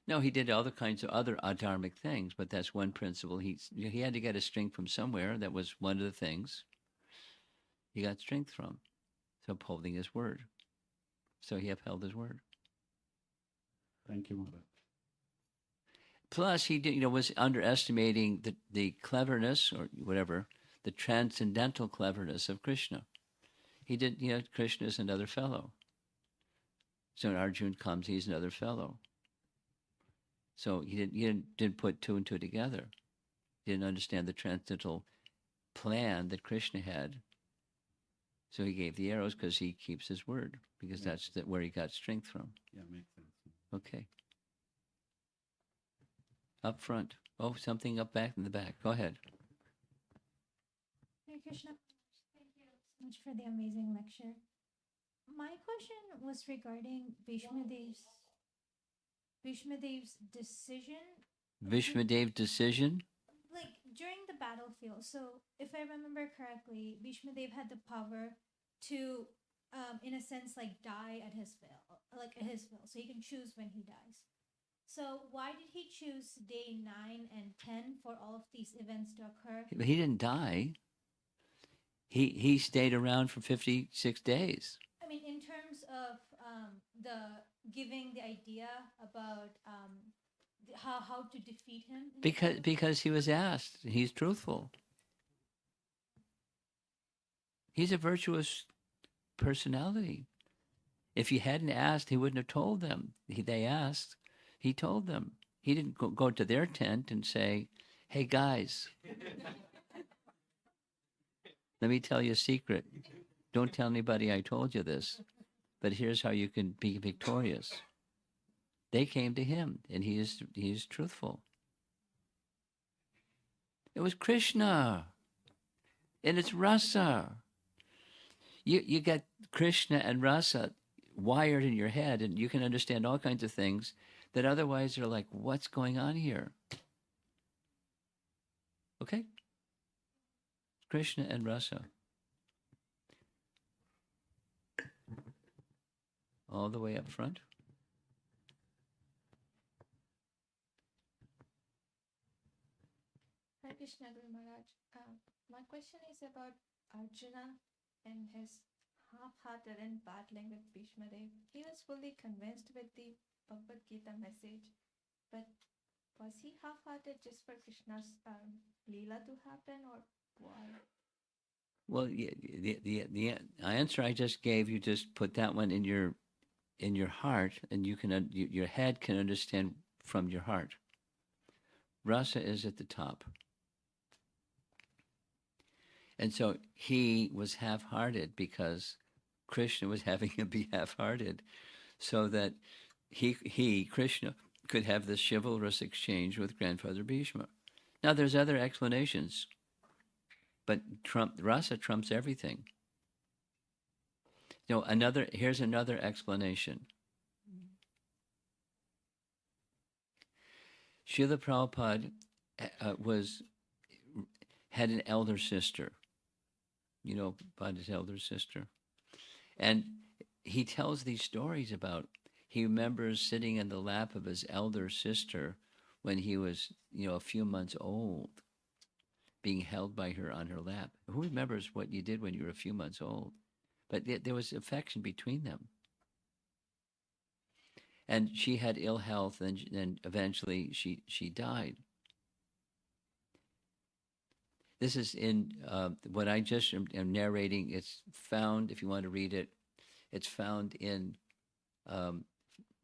No, he did other kinds of other adharmic things, but that's one principle. He had to get his strength from somewhere. That was one of the things he got strength from. So upholding his word. So he upheld his word. Thank you, Maharaj. Plus, he was underestimating the cleverness, or whatever, the transcendental cleverness of Krishna. He did, Krishna is another fellow. So when Arjuna comes, he's another fellow. So he didn't put 2 and 2 together. He didn't understand the transcendental plan that Krishna had. So he gave the arrows because he keeps his word, because that's where he got strength from. Yeah, makes sense. Okay. Up front. Oh, something up back in the back. Go ahead. Hare Krishna. Thank you so much for the amazing lecture. My question was regarding Bhismadev's decision. Bhismadev decision. Like during the battlefield. So if I remember correctly, Bhismadev had the power to, in a sense, like die at his will, so he can choose when he dies. So why did he choose day 9 and 10 for all of these events to occur? But he didn't die. He stayed around for 56 days. I mean, in terms of the giving the idea about how to defeat him. Because he was asked. He's truthful. He's a virtuous personality. If he hadn't asked, he wouldn't have told them. They asked. He told them. He didn't go to their tent and say, "Hey guys, let me tell you a secret. Don't tell anybody I told you this, but here's how you can be victorious." They came to him, and he is truthful. It was Krishna, and it's rasa. You get Krishna and rasa wired in your head, and you can understand all kinds of things that otherwise are like, what's going on here? Okay? Krishna and rasa. All the way up front. Hare Krishna, Guru Maharaj. My question is about Arjuna and his half-hearted and battling with Bhismadev. He was fully convinced with the Bhagavad Gita message, but was he half-hearted just for Krishna's Leela to happen, or why? Well, the answer I just gave you, just put that one in your heart, and you can your head can understand from your heart. Rasa is at the top. And so he was half-hearted because Krishna was having him be half-hearted, so that he Krishna could have this chivalrous exchange with grandfather Bhishma. Now there's other explanations, but rasa trumps everything. Here's another explanation. Srila Prabhupada had an elder sister, about his elder sister. And he tells these stories about, he remembers sitting in the lap of his elder sister when he was, a few months old, being held by her on her lap. Who remembers what you did when you were a few months old? But there was affection between them. And she had ill health, and eventually she died. This is in what I just am narrating. It's found, if you want to read it, it's found in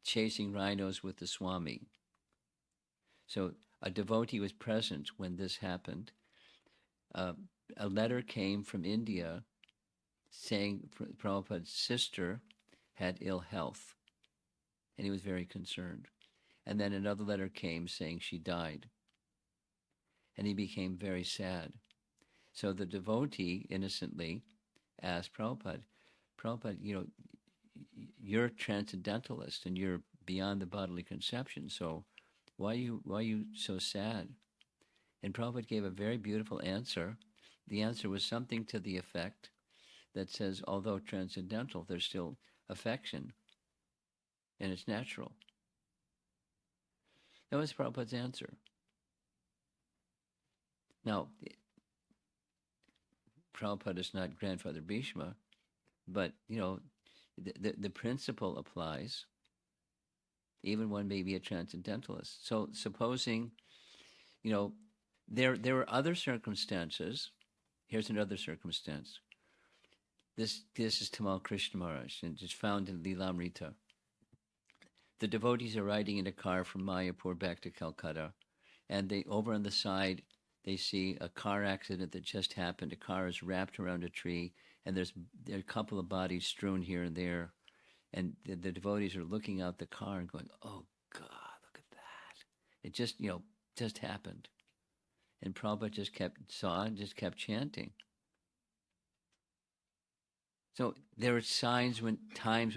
Chasing Rhinos with the Swami. So a devotee was present when this happened. A letter came from India saying Prabhupada's sister had ill health, and he was very concerned. And then another letter came saying she died, and he became very sad. So the devotee innocently asked Prabhupada, you're a transcendentalist and you're beyond the bodily conception, so why are you so sad? And Prabhupada gave a very beautiful answer. The answer was something to the effect that says, although transcendental, there's still affection, and it's natural. That was Prabhupada's answer. Now, Prabhupada is not Grandfather Bhishma, but, the principle applies. Even one may be a transcendentalist. So supposing, there were other circumstances. Here's another circumstance. This is Tamal Krishna Maharaj, and it's found in Lilamrita. The devotees are riding in a car from Mayapur back to Calcutta, and they, over on the side, they see a car accident that just happened. A car is wrapped around a tree, and there are a couple of bodies strewn here and there. And the devotees are looking out the car and going, "Oh God, look at that! It just happened." And Prabhupada just kept chanting. So there were times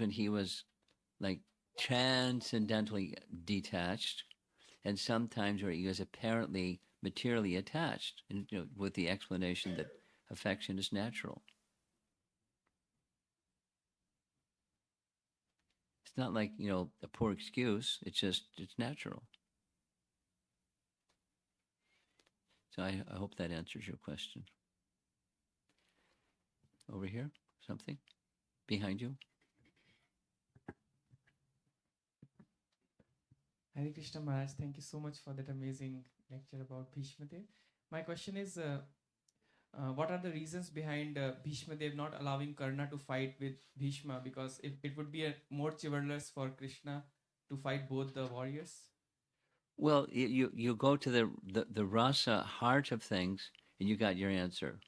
when he was like transcendentally detached, and sometimes where he was apparently materially attached, and with the explanation that affection is natural. It's not like, a poor excuse. It's natural. So I hope that answers your question. Over here, something behind you. Hare Krishna Maharaj, thank you so much for that amazing lecture about Bhishmadev. My question is, what are the reasons behind Bhishmadev not allowing Karna to fight with Bhishma? Because it would be more chivalrous for Krishna to fight both the warriors. Well, you go to the rasa heart of things, and you got your answer.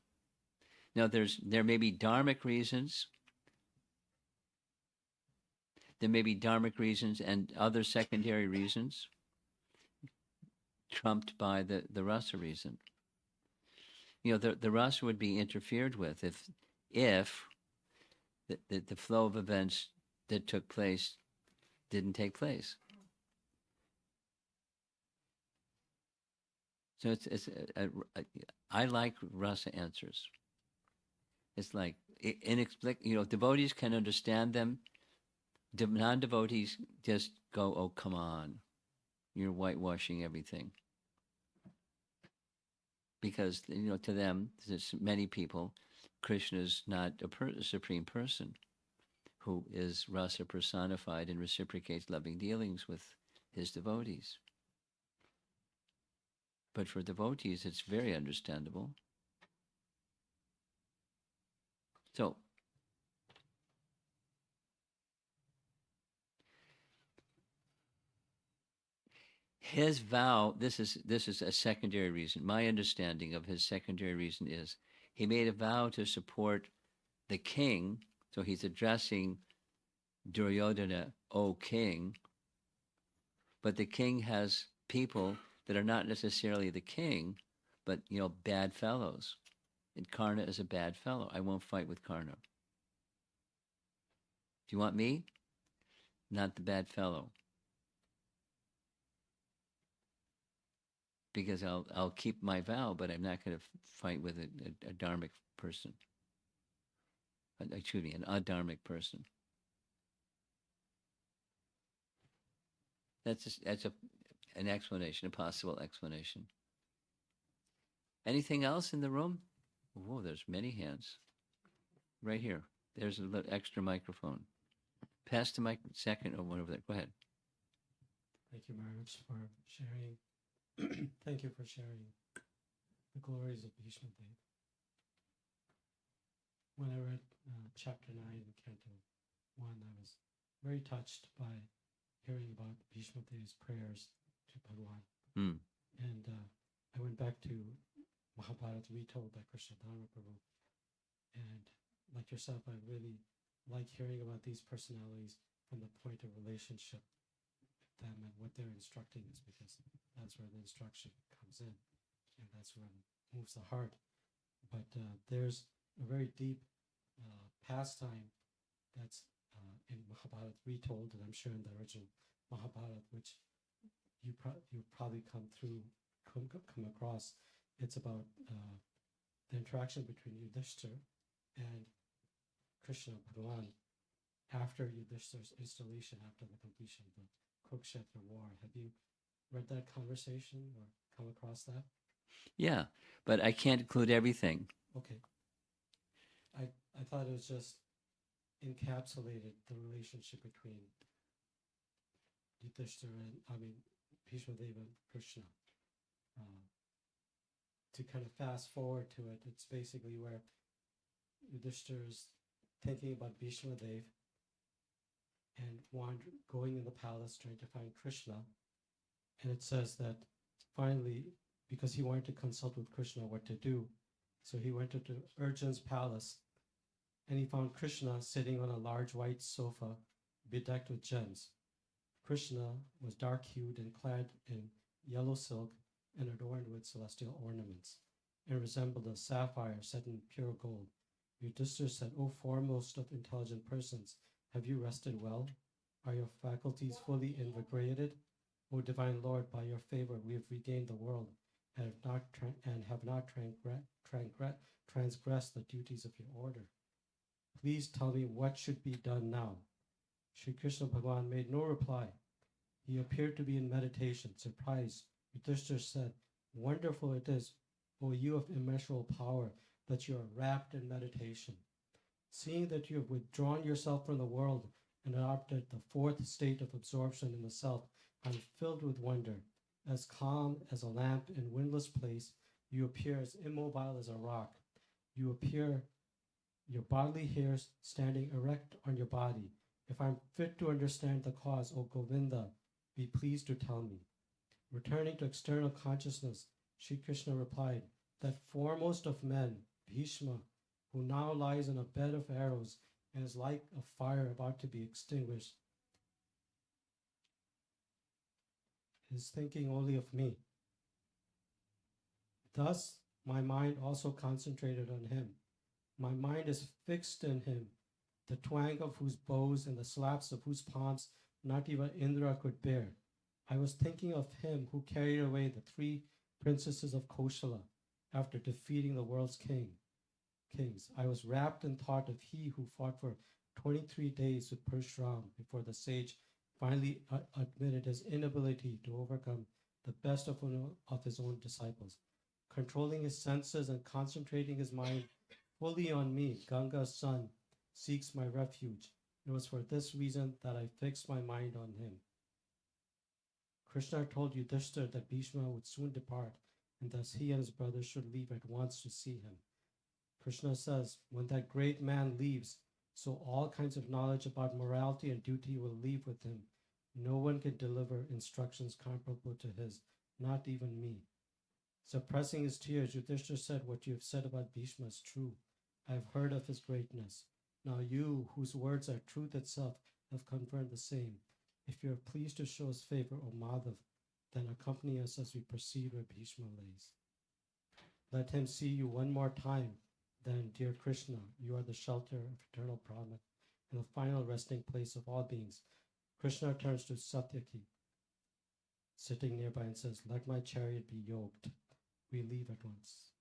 Now there may be dharmic reasons. There may be dharmic reasons and other secondary reasons trumped by the rasa reason. The rasa would be interfered with if the flow of events that took place didn't take place. So I like rasa answers. It's like inexplicable. Devotees can understand them. Non-devotees just go, "Oh, come on, you're whitewashing everything." Because to them, many people, Krishna is not a supreme person who is rasa personified and reciprocates loving dealings with his devotees. But for devotees, it's very understandable. So, his vow, this is a secondary reason. My understanding of his secondary reason is he made a vow to support the king. So he's addressing Duryodhana, "O king," but the king has people that are not necessarily the king, but bad fellows. And Karna is a bad fellow. I won't fight with Karna. Do you want me? Not the bad fellow. because I'll keep my vow, but I'm not going to fight with a dharmic person. Excuse me, an adharmic person. That's an explanation, a possible explanation. Anything else in the room? Whoa, there's many hands. Right here. There's a little extra microphone. Pass the mic second or one over there. Go ahead. Thank you, Maharaj, for sharing. Thank you for sharing the glories of Bhismadev. When I read chapter 9 in Canto 1, I was very touched by hearing about Bhismadev's prayers to Bhagavan. Hmm. And I went back to Mahabharata retold by Krishna Dharma Prabhu. And like yourself, I really like hearing about these personalities from the point of relationship with them and what they're instructing us, because that's where the instruction comes in, and that's when it moves the heart. But there's a very deep pastime that's in Mahabharata retold, and I'm sure in the original Mahabharata, which you've probably come across. It's about the interaction between Yudhishthira and Krishna Bhagavan after Yudhishthira's installation, after the completion of the Kurukshetra war. Have you read that conversation or come across that? Yeah, but I can't include everything. Okay. I thought it was just encapsulated the relationship between Yudhishthira and, Bhismadev and Krishna. To kind of fast forward to it, it's basically where Yudhishthira is thinking about Bhismadev and going in the palace trying to find Krishna. And it says that finally, because he wanted to consult with Krishna what to do, so he went into Arjun's palace and he found Krishna sitting on a large white sofa bedecked with gems. Krishna was dark-hued and clad in yellow silk and adorned with celestial ornaments, and resembled a sapphire set in pure gold. Yudhishthira said, "O foremost of intelligent persons, have you rested well? Are your faculties fully invigorated? O divine Lord, by your favor we have regained the world and have not transgressed the duties of your order. Please tell me what should be done now." Shri Krishna Bhagavan made no reply. He appeared to be in meditation. Surprised, Yudhishthira said, "Wonderful it is, O you of immeasurable power, that you are wrapped in meditation. Seeing that you have withdrawn yourself from the world and adopted the fourth state of absorption in the self, I am filled with wonder. As calm as a lamp in windless place, you appear as immobile as a rock. You appear, your bodily hairs standing erect on your body. If I am fit to understand the cause, O Govinda, be pleased to tell me." Returning to external consciousness, Sri Krishna replied, "That foremost of men, Bhishma, who now lies on a bed of arrows and is like a fire about to be extinguished, is thinking only of me. Thus, my mind also concentrated on him. My mind is fixed in him, the twang of whose bows and the slaps of whose palms not even Indra could bear. I was thinking of him who carried away the 3 princesses of Koshala after defeating the world's kings. I was wrapped in thought of he who fought for 23 days with Parshuram before the sage finally admitted his inability to overcome the best of his own disciples. Controlling his senses and concentrating his mind fully on me, Ganga's son, seeks my refuge. It was for this reason that I fixed my mind on him." Krishna told Yudhishthira that Bhishma would soon depart, and thus he and his brothers should leave at once to see him. Krishna says, "When that great man leaves, so all kinds of knowledge about morality and duty will leave with him. No one can deliver instructions comparable to his, not even me." Suppressing his tears, Yudhishthira said, "What you have said about Bhishma is true. I have heard of his greatness. Now you, whose words are truth itself, have confirmed the same. If you are pleased to show us favor, O Madhav, then accompany us as we proceed where Bhishma lays. Let him see you one more time. Then, dear Krishna, you are the shelter of eternal Brahman and the final resting place of all beings." Krishna turns to Satyaki. sitting nearby and says, "Let my chariot be yoked. We leave at once."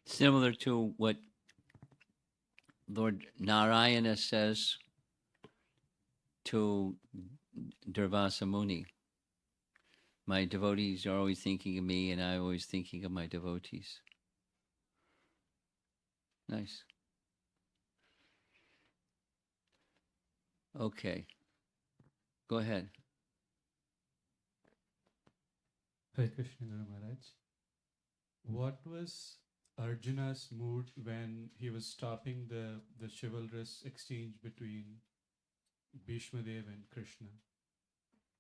Similar to what Lord Narayana says to Durvasa Muni. My devotees are always thinking of me, and I'm always thinking of my devotees. Nice. Okay. Go ahead. Hare Krishna Guru Maharaj. What was Arjuna's mood when he was stopping the chivalrous exchange between Bhishmadev and Krishna?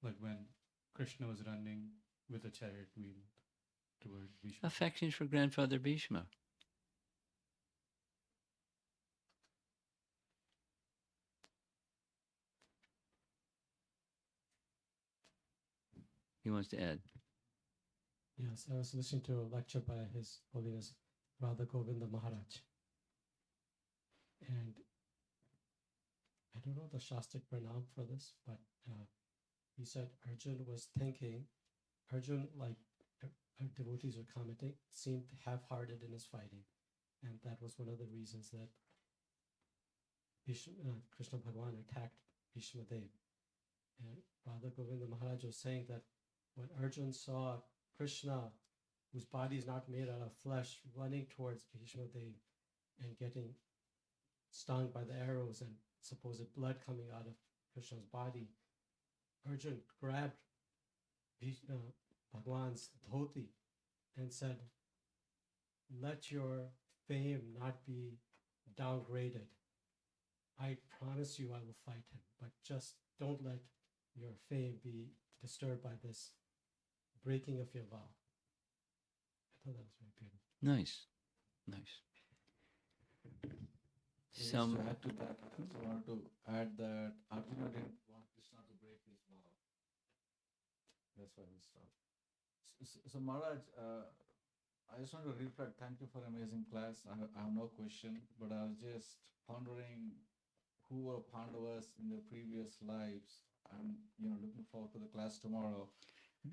Like when Krishna was running with a chariot wheel towards Bhishma. Affections for grandfather Bhishma. He wants to add. Yes, I was listening to a lecture by His Holiness Radha Govinda Maharaj. And I don't know the Shastic pronoun for this, but he said Arjun was thinking, Arjun, like devotees were commenting, seemed half-hearted in his fighting. And that was one of the reasons that Krishna Bhagavan attacked Bhismadev. And Radha Govinda Maharaj was saying that when Arjun saw Krishna, whose body is not made out of flesh, running towards Bhismadev and getting stung by the arrows and supposed blood coming out of Krishna's body, Arjun grabbed Bhagwan's dhoti and said, "Let your fame not be downgraded. I promise you I will fight him, but just don't let your fame be disturbed by this breaking of your vow." I thought that was very beautiful. Nice. Nice. Just Some to add to that, I also wanted to add that Arjuna didn't want Krishna to break his vow. That's why we stopped. So Maharaj, I just want to reflect. Thank you for amazing class. I have no question, but I was just pondering who were Pandavas in their previous lives. I'm looking forward to the class tomorrow.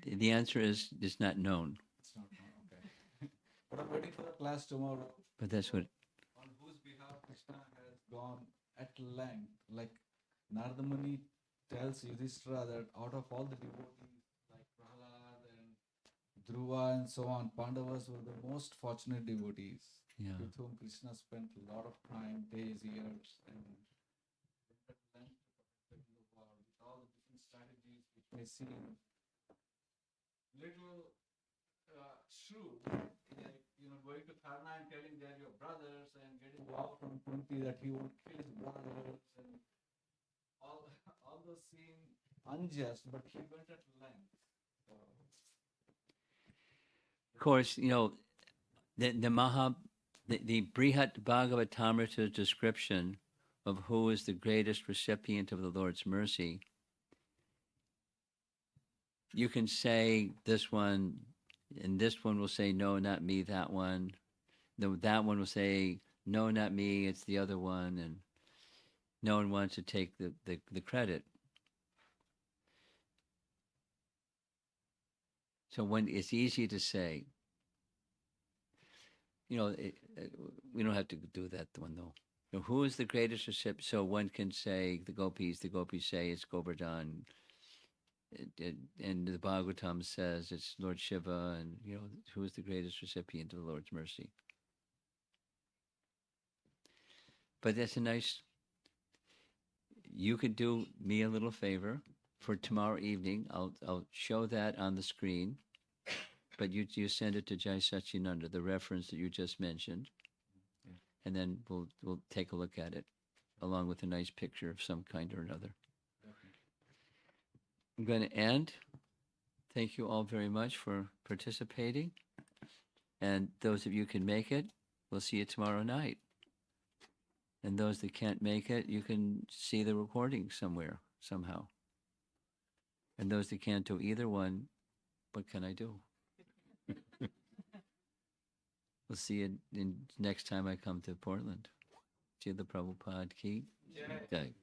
the answer is it's not known. It's not known, okay. But I'm waiting for the class tomorrow. But that's what On whose behalf Krishna has gone at length. Like Narada Muni tells Yudhishthira that out of all the devotees like Prahlad and Dhruva and so on, Pandavas were the most fortunate devotees with whom Krishna spent a lot of time, days, years, and at length to protect the world with all the different strategies which may seem little shrewd, like going to Karna and telling they're your brothers and getting vow from Kunti that he won't kill his brothers and all those seem unjust, but he went at length. So, of course, the Brihat Bhagavatamrita description of who is the greatest recipient of the Lord's mercy. You can say this one, and this one will say, "No, not me, that one." That one will say, "No, not me, it's the other one," and no one wants to take the credit. So when it's easy to say, we don't have to do that one though. Who is the greatest recipient? So one can say the gopis say it's Govardhan. And the Bhagavatam says it's Lord Shiva, and who is the greatest recipient of the Lord's mercy. But that's a nice. You could do me a little favor for tomorrow evening. I'll show that on the screen, but you send it to Jai Satchinanda, the reference that you just mentioned, and then we'll take a look at it, along with a nice picture of some kind or another. I'm going to end. Thank you all very much for participating. And those of you who can make it, we'll see you tomorrow night. And those that can't make it, you can see the recording somewhere, somehow. And those that can't do either one, what can I do? We'll see you next time I come to Portland. Srila Prabhupada Ki Jai.